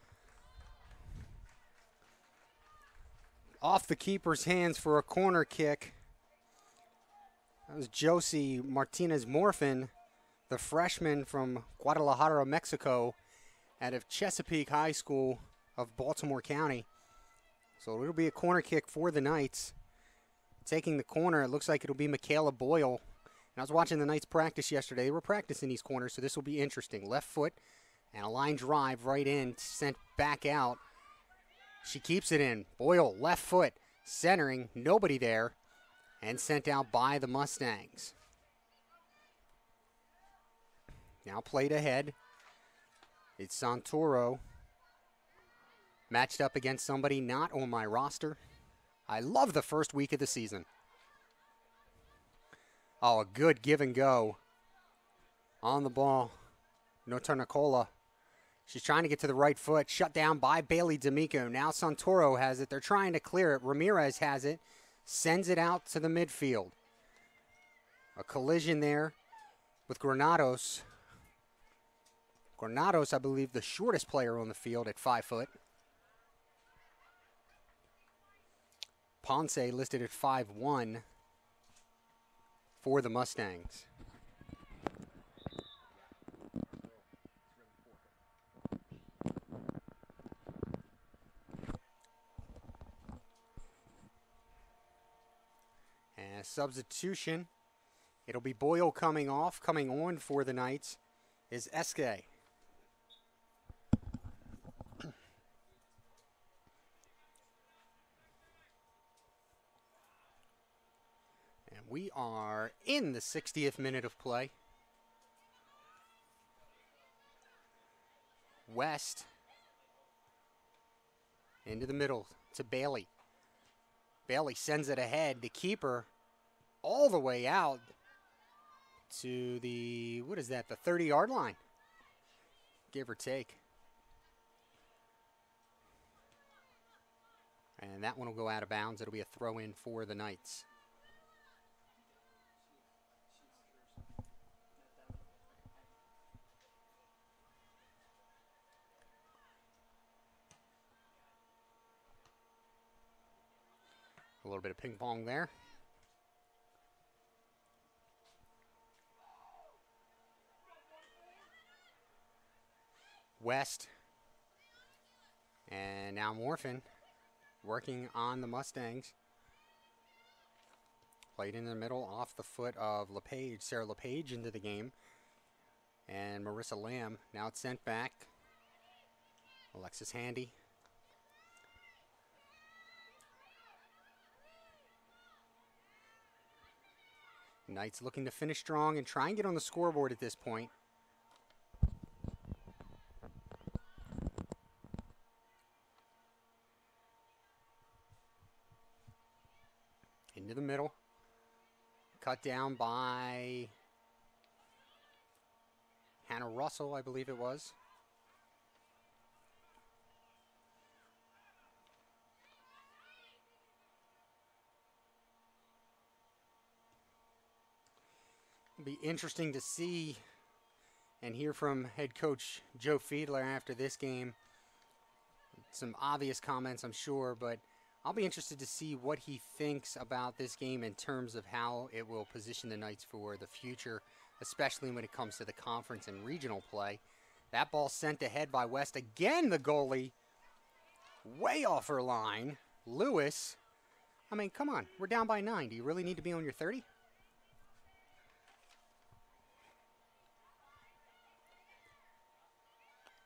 Off the keeper's hands for a corner kick. That was Josie Martinez-Morfin, the freshman from Guadalajara, Mexico, out of Chesapeake High School of Baltimore County. So it'll be a corner kick for the Knights. Taking the corner, it looks like it'll be Michaela Boyle. And I was watching the Knights practice yesterday. They were practicing these corners, so this will be interesting. Left foot and a line drive right in, sent back out. She keeps it in. Boyle, left foot, centering, nobody there, and sent out by the Mustangs. Now played ahead. It's Santoro. Matched up against somebody not on my roster. I love the first week of the season. Oh, a good give and go. On the ball. Notarnicola. She's trying to get to the right foot. Shut down by Bailey D'Amico. Now Santoro has it. They're trying to clear it. Ramirez has it. Sends it out to the midfield. A collision there with Granados. Granados, I believe, the shortest player on the field at 5 foot. Ponce listed at 5'1" for the Mustangs. And a substitution. It'll be Boyle coming off. Coming on for the Knights is Esque. We are in the 60th minute of play. West into the middle to Bailey. Bailey sends it ahead. The keeper all the way out to the, what is that, the 30-yard line, give or take. And that one will go out of bounds. It'll be a throw-in for the Knights. A little bit of ping pong there. West. And now Morphin working on the Mustangs. Played in the middle off the foot of LePage, Sarah LePage into the game. And Marissa Lamb. Now it's sent back. Alexis Handy. Knights looking to finish strong and try and get on the scoreboard at this point. Into the middle. Cut down by Hannah Russell, I believe it was. It'll be interesting to see and hear from head coach Joe Fiedler after this game. Some obvious comments, I'm sure, but I'll be interested to see what he thinks about this game in terms of how it will position the Knights for the future, especially when it comes to the conference and regional play. That ball sent ahead by West. Again, the goalie way off her line. Lewis, I mean, come on. We're down by 9. Do you really need to be on your 30?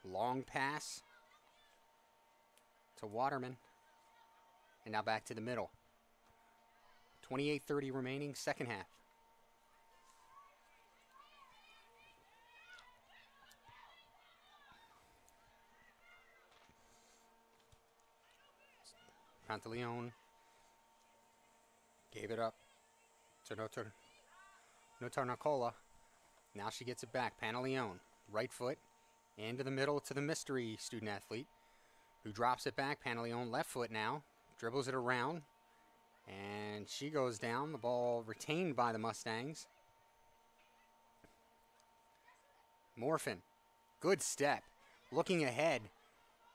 Long pass to Waterman. And now back to the middle. 28:30 remaining, second half. Pantaleon gave it up to Notarnacola. Now she gets it back. Pantaleon, right foot, into the middle to the mystery student athlete, who drops it back. Pantaleon, left foot now. Dribbles it around, and she goes down. The ball retained by the Mustangs. Morphin, good step. Looking ahead,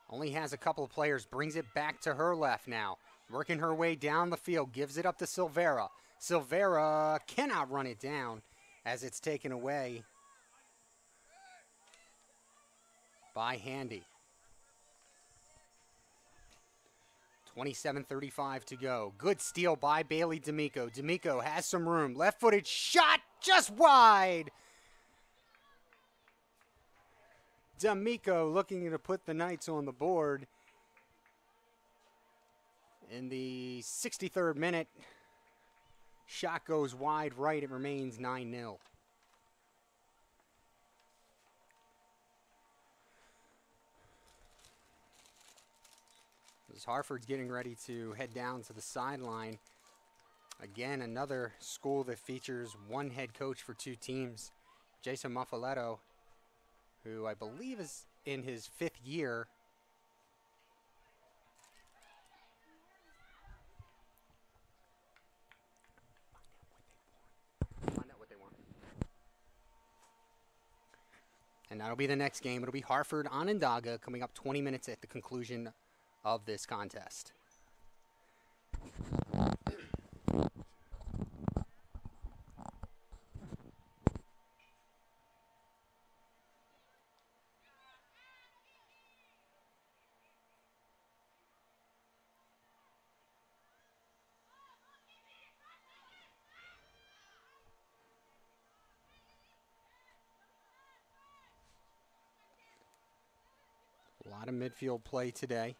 only has a couple of players. Brings it back to her left now. Working her way down the field, gives it up to Silvera. Silvera cannot run it down as it's taken away by Handy. 27:35 to go. Good steal by Bailey D'Amico. D'Amico has some room. Left-footed shot just wide. D'Amico looking to put the Knights on the board. In the 63rd minute, shot goes wide right. It remains 9-0. As Hartford's getting ready to head down to the sideline. Again, another school that features one head coach for two teams. Jason Muffaletto, who I believe is in his 5th year. Find out what they want. And that'll be the next game. It'll be Hartford Onondaga coming up 20 minutes at the conclusion of this contest. A lot of midfield play today.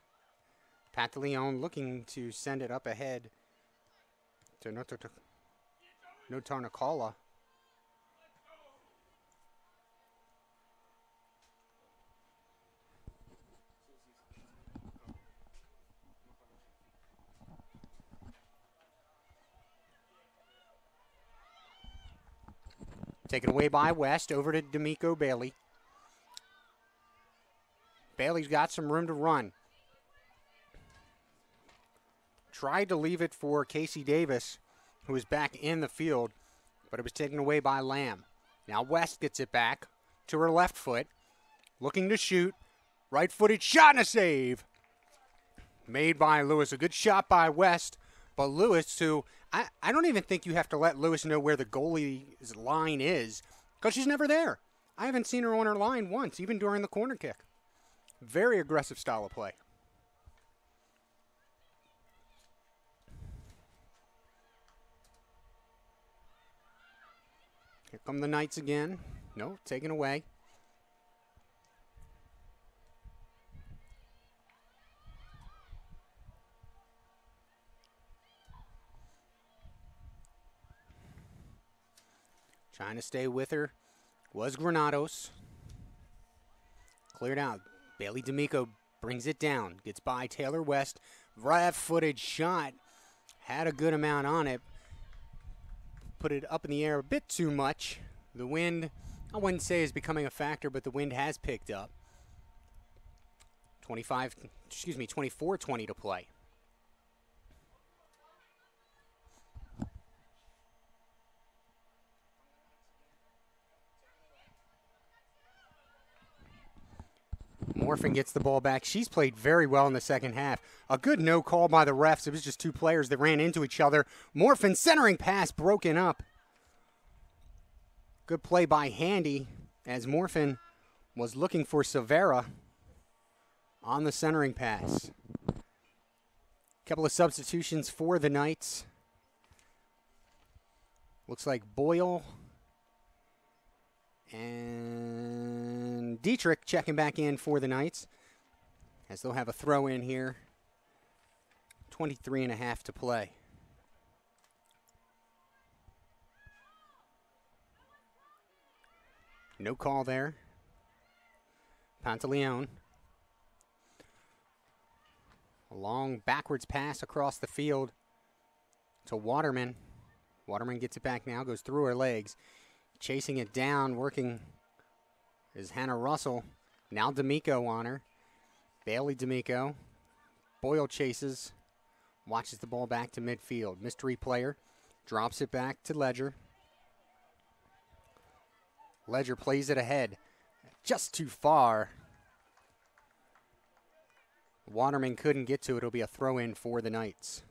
Pantaleon looking to send it up ahead to Notarnacola. Taken away by West, over to D'Amico Bailey. Bailey's got some room to run. Tried to leave it for Casey Davis, who is back in the field, but it was taken away by Lamb. Now West gets it back to her left foot, looking to shoot. Right-footed shot and a save. Made by Lewis. A good shot by West, but Lewis, who I don't even think you have to let Lewis know where the goalie's line is, because she's never there. I haven't seen her on her line once, even during the corner kick. Very aggressive style of play. Here come the Knights again. No, taken away. Trying to stay with her was Granados. Cleared out. Bailey D'Amico brings it down. Gets by Taylor West. Right-footed shot. Had a good amount on it. Put it up in the air a bit too much. The wind, I wouldn't say is becoming a factor, but the wind has picked up. 24-20 to play. Morphin gets the ball back. She's played very well in the second half. A good no call by the refs. It was just two players that ran into each other. Morphin centering pass broken up. Good play by Handy as Morphin was looking for Severa on the centering pass. Couple of substitutions for the Knights. Looks like Boyle and Dietrich checking back in for the Knights, as they'll have a throw in here. 23.5 to play. No call there. Pantaleon. A long backwards pass across the field to Waterman. Waterman gets it back now, goes through her legs. Chasing it down, working is Hannah Russell. Now D'Amico on her. Bailey D'Amico. Boyle chases. Watches the ball back to midfield. Mystery player. Drops it back to Ledger. Ledger plays it ahead. Just too far. Waterman couldn't get to it. It'll be a throw-in for the Knights.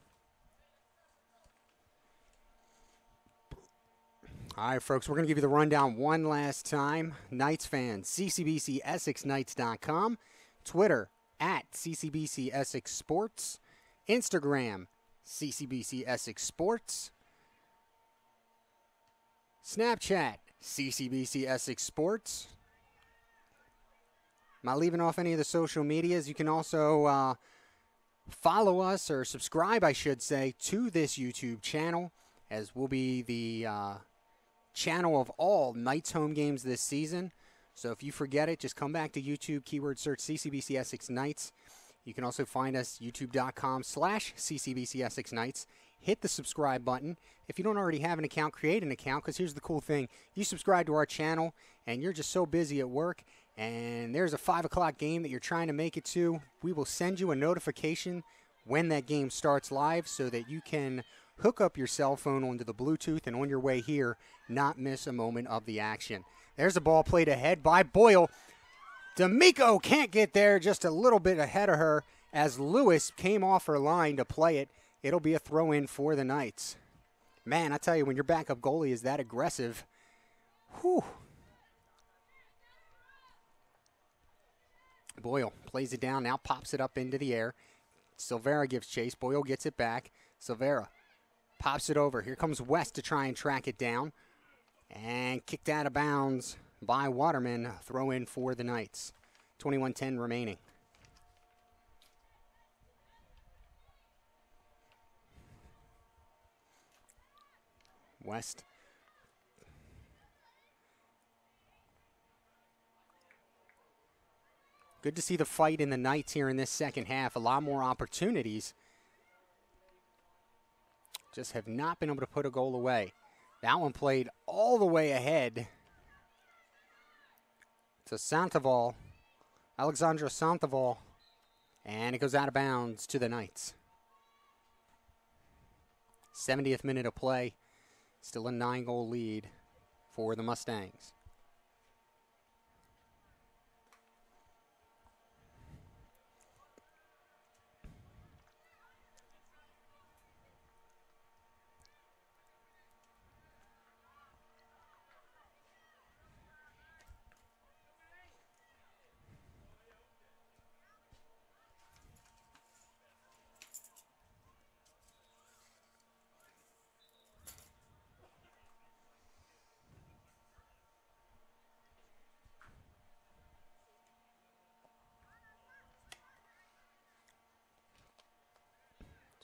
All right, folks, we're going to give you the rundown one last time. Knights fans, CCBC EssexKnights.com. Twitter, at CCBC Essex Sports. Instagram, CCBC Essex Sports. Snapchat, CCBC Essex Sports. Am I leaving off any of the social medias? You can also follow us, or subscribe, I should say, to this YouTube channel, as will be the channel of all Knights home games this season. So if you forget it, just come back to YouTube, keyword search CCBC Essex Knights. You can also find us youtube.com/CCBC Essex Knights. Hit the subscribe button. If you don't already have an account, create an account, because here's the cool thing. You subscribe to our channel, and you're just so busy at work, and there's a 5 o'clock game that you're trying to make it to, we will send you a notification when that game starts live so that you can hook up your cell phone onto the Bluetooth and on your way here, not miss a moment of the action. There's a ball played ahead by Boyle. D'Amico can't get there, just a little bit ahead of her as Lewis came off her line to play it. It'll be a throw-in for the Knights. Man, I tell you, when your backup goalie is that aggressive, whew. Boyle plays it down, now pops it up into the air. Silvera gives chase. Boyle gets it back. Silvera pops it over. Here comes West to try and track it down. And kicked out of bounds by Waterman. Throw in for the Knights. 21:10 remaining. West. Good to see the fight in the Knights here in this second half. A lot more opportunities. Just have not been able to put a goal away. That one played all the way ahead to Sandoval, Alexandra Sandoval, and it goes out of bounds to the Knights. 70th minute of play. Still a 9-goal lead for the Mustangs.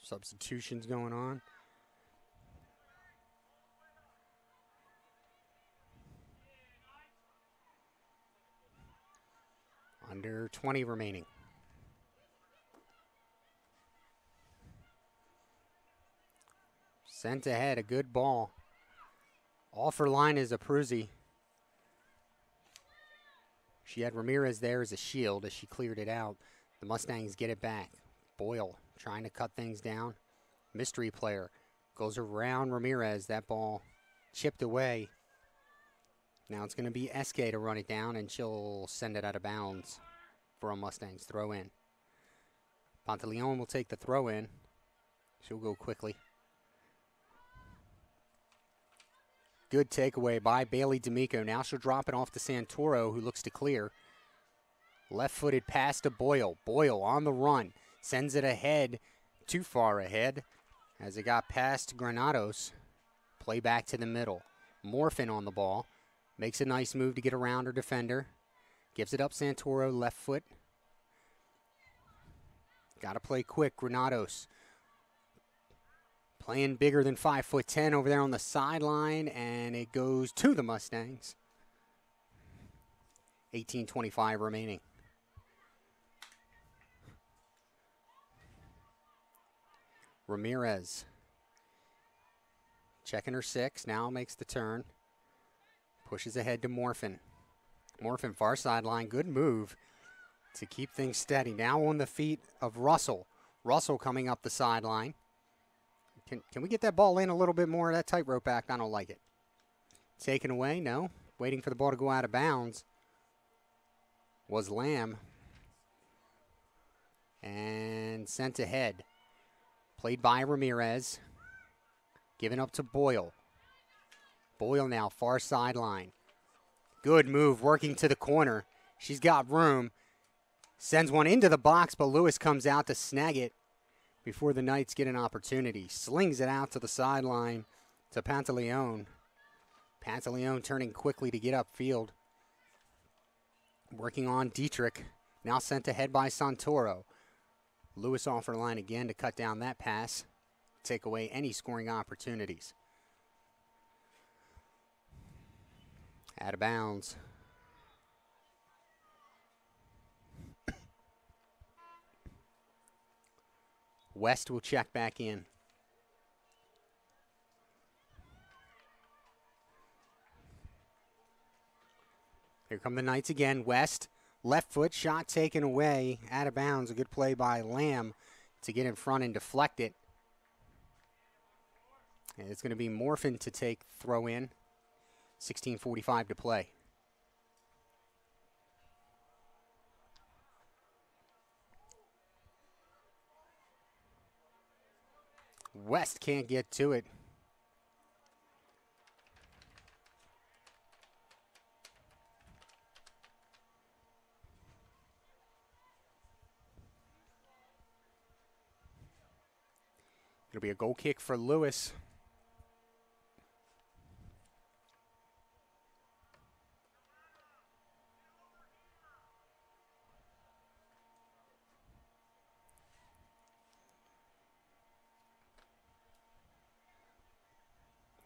Substitutions going on. Under 20 remaining. Sent ahead, a good ball. Off her line is Abruzzi. She had Ramirez there as a shield as she cleared it out. The Mustangs get it back. Boyle trying to cut things down. Mystery player goes around Ramirez. That ball chipped away. Now it's going to be Esque to run it down, and she'll send it out of bounds for a Mustangs throw in. Pantaleon will take the throw in. She'll go quickly. Good takeaway by Bailey D'Amico. Now she'll drop it off to Santoro, who looks to clear. Left-footed pass to Boyle. Boyle on the run. Sends it ahead, too far ahead, as it got past Granados. Play back to the middle. Morphin on the ball. Makes a nice move to get around her defender. Gives it up Santoro, left foot. Got to play quick, Granados. Playing bigger than 5'10" over there on the sideline, and it goes to the Mustangs. 18:25 remaining. Ramirez checking her 6, now makes the turn. Pushes ahead to Morphin. Morphin far sideline, good move to keep things steady. Now on the feet of Russell. Russell coming up the sideline. Can we get that ball in a little bit more? That tightrope act, I don't like it. Taken away, no. Waiting for the ball to go out of bounds was Lamb. And sent ahead. Played by Ramirez. Given up to Boyle. Boyle now, far sideline. Good move, working to the corner. She's got room. Sends one into the box, but Lewis comes out to snag it before the Knights get an opportunity. Slings it out to the sideline to Pantaleon. Pantaleon turning quickly to get upfield. Working on Dietrich. Now sent ahead by Santoro. Lewis off her line again to cut down that pass. Take away any scoring opportunities. Out of bounds. West will check back in. Here come the Knights again. West, left foot, shot taken away, out of bounds. A good play by Lamb to get in front and deflect it. And it's going to be Morphin to take throw in. 16:45 to play. West can't get to it. It'll be a goal kick for Lewis.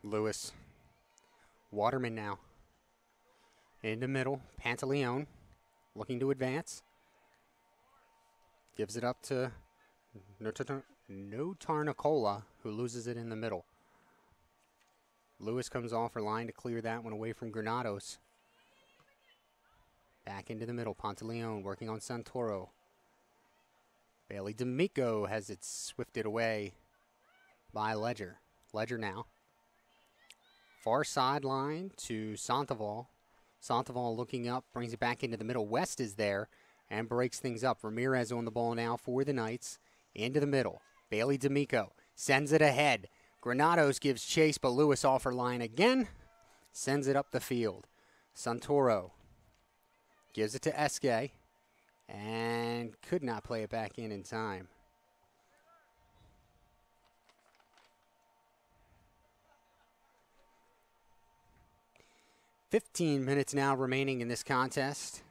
Lewis. Waterman now. In the middle. Pantaleon looking to advance. Gives it up to Notarnicola, who loses it in the middle. Lewis comes off her line to clear that one away from Granados. Back into the middle. Pantaleon working on Santoro. Bailey D'Amico has it swifted away by Ledger. Ledger now. Far sideline to Sandoval. Sandoval looking up, brings it back into the middle. West is there and breaks things up. Ramirez on the ball now for the Knights. Into the middle. Bailey D'Amico sends it ahead. Granados gives chase, but Lewis off her line again. Sends it up the field. Santoro gives it to Esque and could not play it back in time. "15 minutes now remaining in this contest.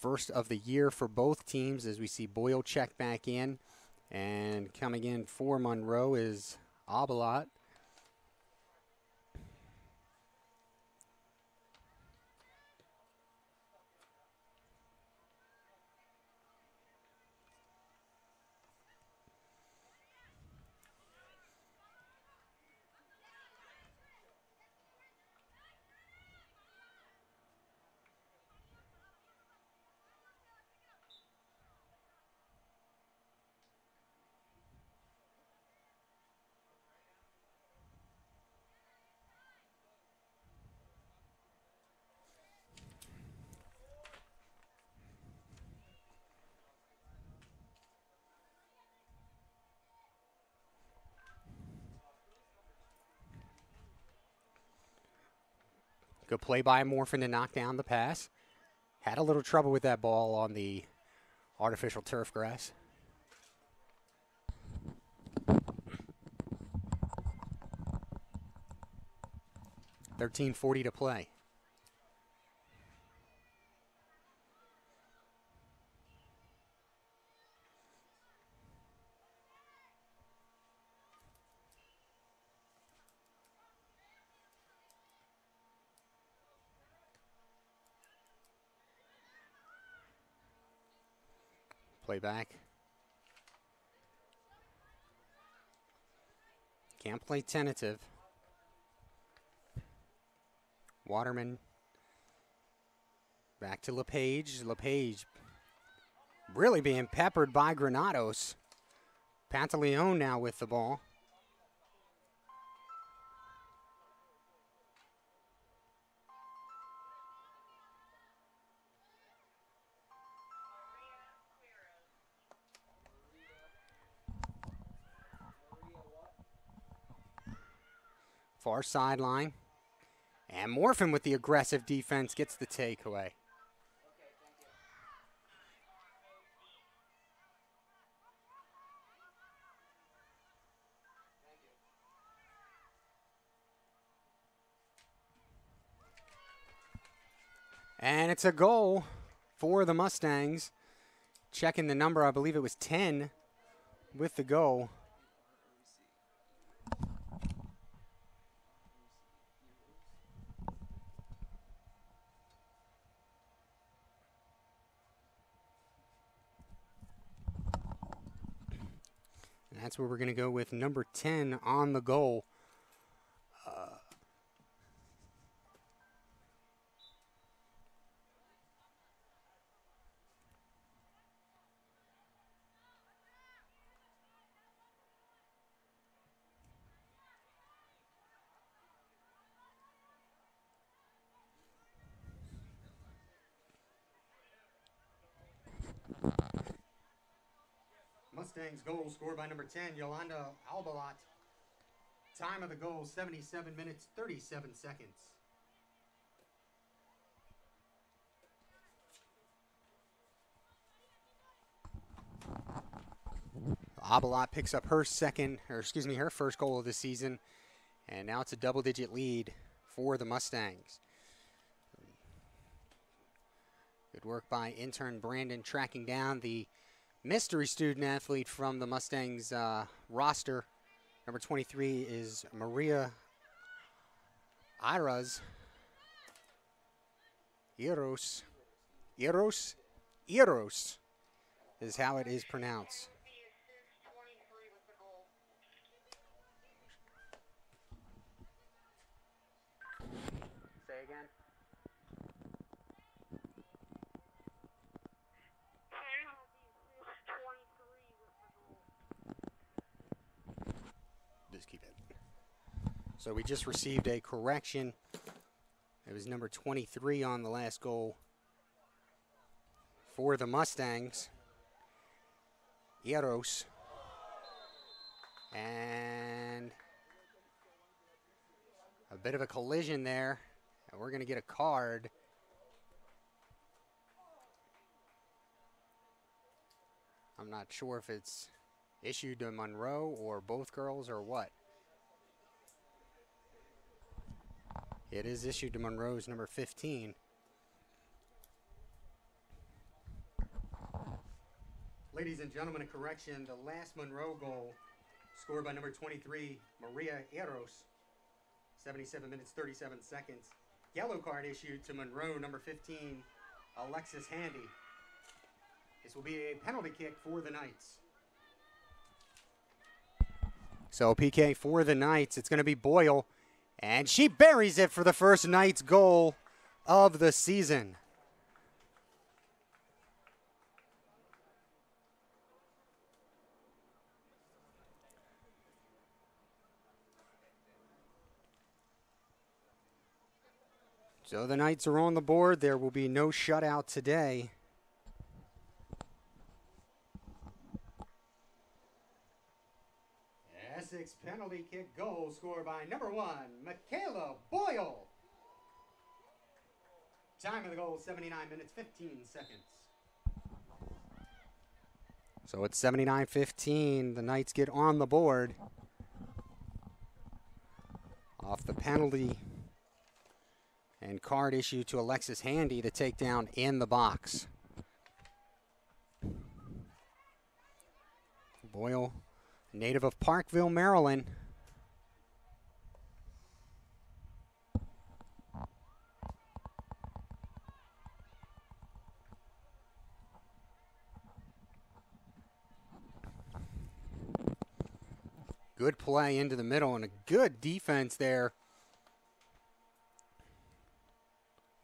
First of the year for both teams as we see Boyle check back in. And coming in for Monroe is Abelat. Good play by Morphin to knock down the pass. Had a little trouble with that ball on the artificial turf grass. $13:40 to play. Play back. Can't play tentative. Waterman back to LePage. LePage really being peppered by Granados. Pantaleon now with the ball. Far sideline. And Morphin with the aggressive defense gets the takeaway. And it's a goal for the Mustangs. Checking the number, I believe it was 10 with the goal. And that's where we're going to go with number 10 on the goal. Mustangs goal scored by number 10, Yolanda Albalat. Time of the goal, 77 minutes, 37 seconds. Albalat picks up her her first goal of the season. And now it's a double-digit lead for the Mustangs. Good work by intern Brandon tracking down the mystery student athlete from the Mustangs roster. Number 23 is Maria Iras. Eros is how it is pronounced. Say again. Just keep it. So we just received a correction. It was number 23 on the last goal for the Mustangs. Eros. And a bit of a collision there. And we're going to get a card. I'm not sure if it's issued to Monroe or both girls or what. It is issued to Monroe's number 15. Ladies and gentlemen, a correction. The last Monroe goal scored by number 23, Maria Eros. 77 minutes, 37 seconds. Yellow card issued to Monroe, number 15, Alexis Handy. This will be a penalty kick for the Knights. So PK for the Knights. It's going to be Boyle. And she buries it for the first Knights goal of the season. So the Knights are on the board. There will be no shutout today. Essex penalty kick goal scored by number 1, Michaela Boyle. Time of the goal, 79 minutes, 15 seconds. So it's 79-15. The Knights get on the board off the penalty and card issue to Alexis Handy to take down in the box. Boyle, native of Parkville, Maryland. Good play into the middle and a good defense there.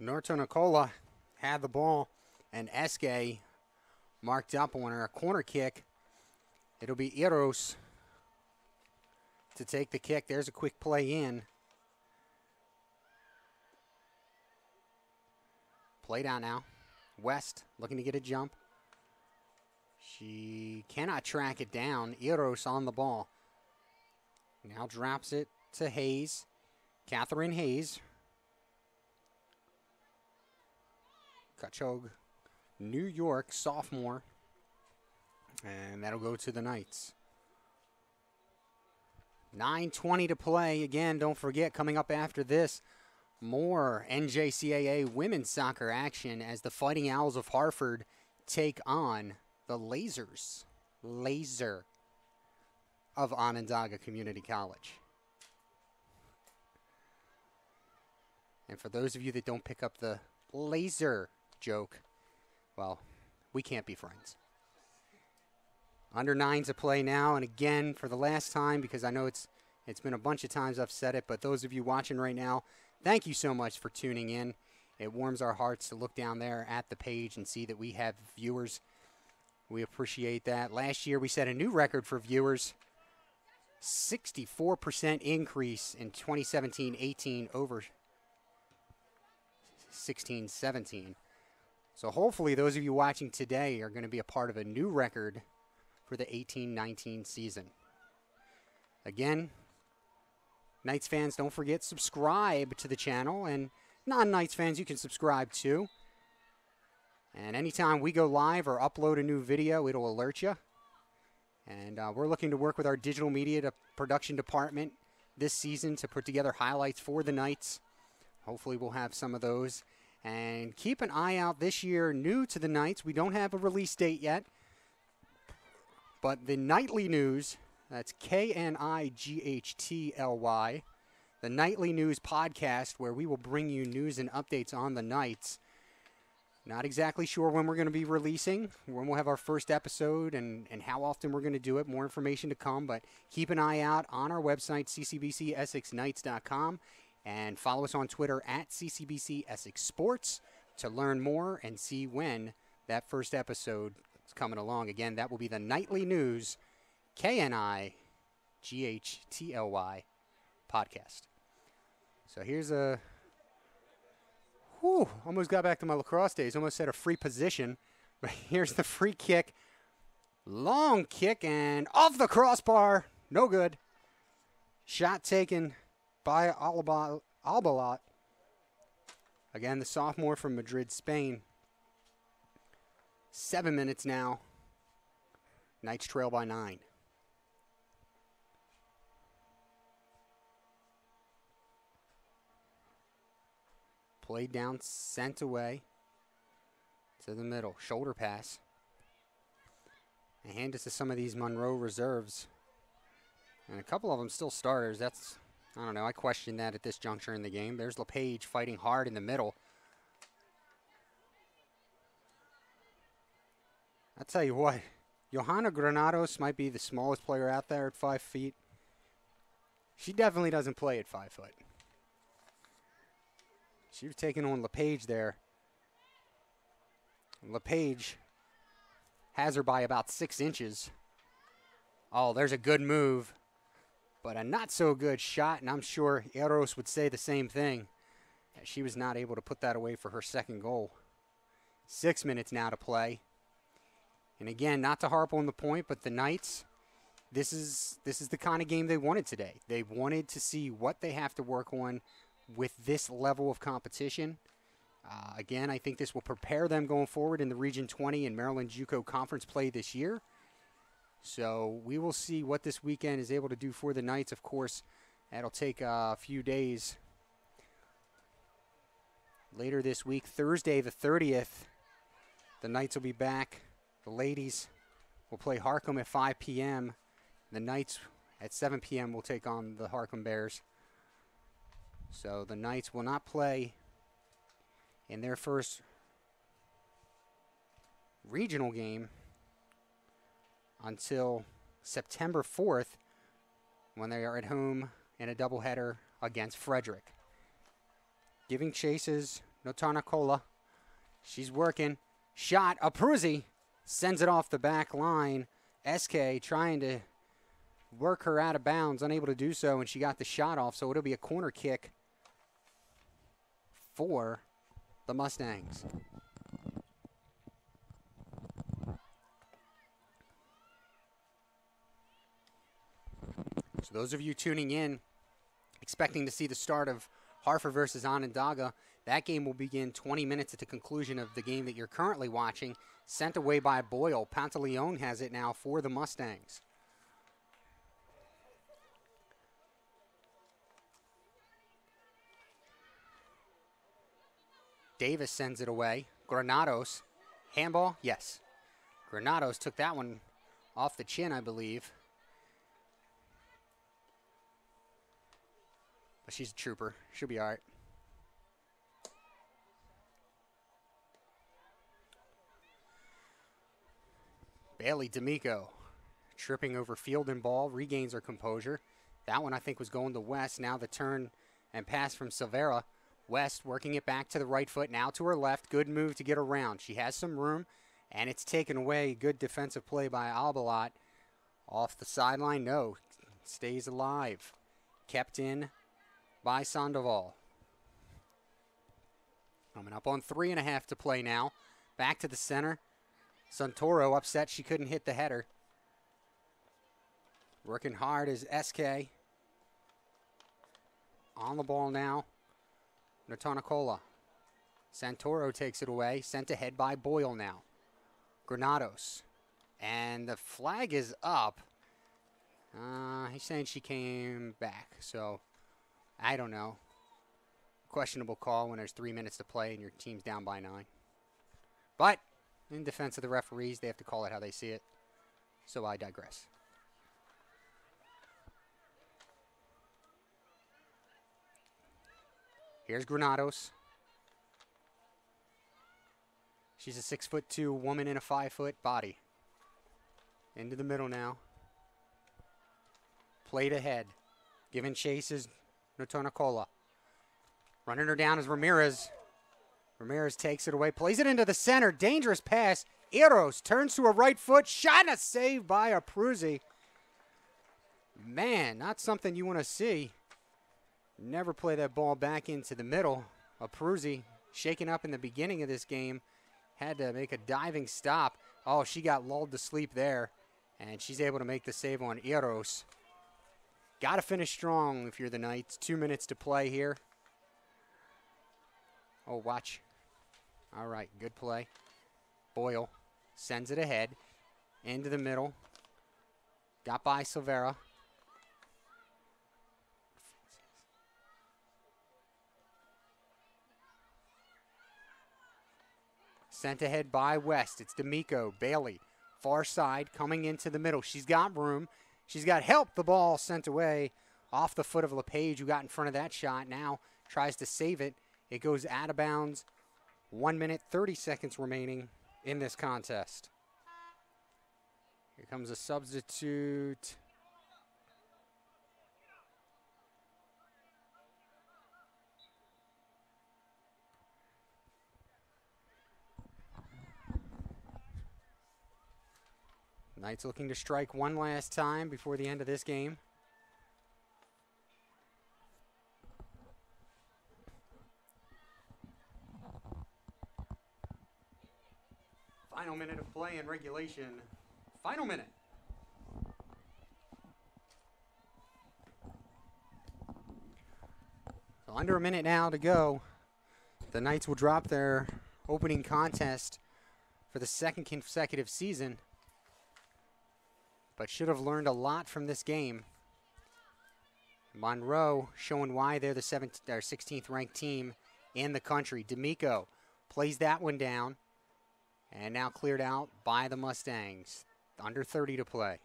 Norto Nicola had the ball, and Eske marked up on her corner kick. It'll be Eros to take the kick. There's a quick play in. Play down now. West looking to get a jump. She cannot track it down. Eros on the ball. Now drops it to Hayes. Catherine Hayes. Cachog, New York, sophomore. And that'll go to the Knights. 9:20 to play. Again, don't forget, coming up after this, more NJCAA women's soccer action as the Fighting Owls of Hartford take on the Lasers. Laser of Onondaga Community College. And for those of you that don't pick up the laser joke, well, we can't be friends. Under 9 to play now, and again, for the last time, because I know it's been a bunch of times I've said it, but those of you watching right now, thank you so much for tuning in. It warms our hearts to look down there at the page and see that we have viewers. We appreciate that. Last year, we set a new record for viewers. 64% increase in 2017-18 over 16-17. So hopefully those of you watching today are going to be a part of a new record for the 18-19 season. Again, Knights fans, don't forget, subscribe to the channel. And non-Knights fans, you can subscribe too. And anytime we go live or upload a new video, it'll alert you. And we're looking to work with our digital media production department this season to put together highlights for the Knights. Hopefully we'll have some of those. And keep an eye out this year, new to the Knights. We don't have a release date yet. But the Nightly News, that's KNIGHTLY, the Nightly News podcast, where we will bring you news and updates on the Knights. Not exactly sure when we're going to be releasing, when we'll have our first episode, and how often we're going to do it. More information to come, but keep an eye out on our website, ccbcessexknights.com, and follow us on Twitter at CCBC Essex Sports to learn more and see when that first episode is coming along. Again, that will be the Nightly News, KNIGHTLY podcast. So here's a... Whew, almost got back to my lacrosse days. Almost had a free position. But here's the free kick. Long kick and off the crossbar. No good. Shot taken by Albalot. Again, the sophomore from Madrid, Spain. 7 minutes now. Knights trail by 9. Played down, sent away to the middle. Shoulder pass. I hand it to some of these Monroe reserves. And a couple of them still starters. That's, I don't know, I question that at this juncture in the game. There's LePage fighting hard in the middle. I'll tell you what, Johanna Granados might be the smallest player out there at 5 feet. She definitely doesn't play at 5 foot. She was taking on LePage there. LePage has her by about 6 inches. Oh, there's a good move, but a not so good shot, and I'm sure Eros would say the same thing. She was not able to put that away for her second goal. 6 minutes now to play. And again, not to harp on the point, but the Knights, this is the kind of game they wanted today. They wanted to see what they have to work on with this level of competition. Again, I think this will prepare them going forward in the Region 20 and Maryland JUCO Conference play this year. So we will see what this weekend is able to do for the Knights. Of course, that'll take a few days. Later this week, Thursday the 30th, the Knights will be back. The ladies will play Harcum at 5 p.m. The Knights at 7 p.m. will take on the Harcum Bears. So the Knights will not play in their first regional game until September 4th, when they are at home in a doubleheader against Frederick. Giving chases, Notanakola. She's working. Shot, Abruzzi sends it off the back line. SK trying to work her out of bounds, unable to do so, and she got the shot off, so it'll be a corner kick for the Mustangs. So those of you tuning in, expecting to see the start of Hartford versus Onondaga, that game will begin 20 minutes at the conclusion of the game that you're currently watching. Sent away by Boyle. Pantaleon has it now for the Mustangs. Davis sends it away. Granados. Handball? Yes. Granados took that one off the chin, I believe. But she's a trooper. She'll be all right. Bailey D'Amico tripping over field and ball, regains her composure. That one I think was going to West. Now the turn and pass from Silvera. West working it back to the right foot, now to her left. Good move to get around. She has some room, and it's taken away. Good defensive play by Albalot. Off the sideline, no. Stays alive. Kept in by Sandoval. Coming up on 3.5 to play now. Back to the center. Santoro upset she couldn't hit the header. Working hard is SK. On the ball now. Notanakola. Santoro takes it away. Sent ahead by Boyle now. Granados. And the flag is up. He's saying she came back. So, I don't know. Questionable call when there's 3 minutes to play and your team's down by 9. But, in defense of the referees, they have to call it how they see it. So I digress. Here's Granados. She's a 6'2" woman in a 5-foot body. Into the middle now. Played ahead. Giving chases, Notanakola. Running her down is Ramirez. Ramirez takes it away, plays it into the center. Dangerous pass. Eros turns to her right foot. Shot and a save by Abruzzi. Man, not something you want to see. Never play that ball back into the middle. Abruzzi, shaken up in the beginning of this game, had to make a diving stop. Oh, she got lulled to sleep there, and she's able to make the save on Eros. Got to finish strong if you're the Knights. 2 minutes to play here. Oh, watch. All right, good play. Boyle sends it ahead. Into the middle. Got by Silvera. Sent ahead by West. It's D'Amico. Bailey Far side coming into the middle. She's got room. She's got help. The ball sent away off the foot of LePage, who got in front of that shot. Now tries to save it. It goes out of bounds. 1 minute, 30 seconds remaining in this contest. Here comes a substitute. Knights looking to strike one last time before the end of this game. Final minute of play in regulation. Final minute. So under a minute now to go. The Knights will drop their opening contest for the second consecutive season, but should have learned a lot from this game. Monroe showing why they're the 16th ranked team in the country. D'Amico plays that one down, and now cleared out by the Mustangs. Under 30 to play.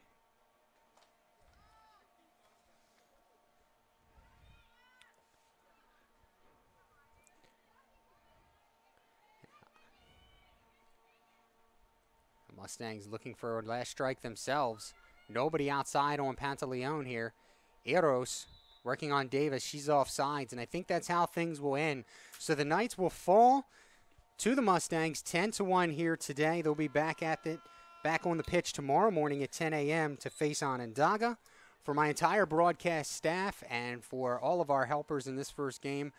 The Mustangs looking for a last strike themselves. Nobody outside on Pantaleon here. Eros working on Davis. She's off sides, and I think that's how things will end. So the Knights will fall to the Mustangs 10-1 here today. They'll be back on the pitch tomorrow morning at 10 a.m. to face Onondaga. For my entire broadcast staff and for all of our helpers in this first game,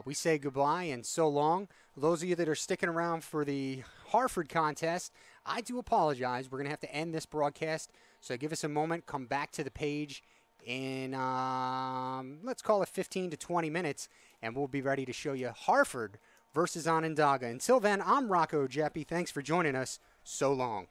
we say goodbye and so long. Those of you that are sticking around for the Hartford contest, I do apologize. We're going to have to end this broadcast, so give us a moment. Come back to the page in, let's call it 15 to 20 minutes, and we'll be ready to show you Hartford versus Onondaga. Until then, I'm Rocco Jeppi. Thanks for joining us. So long.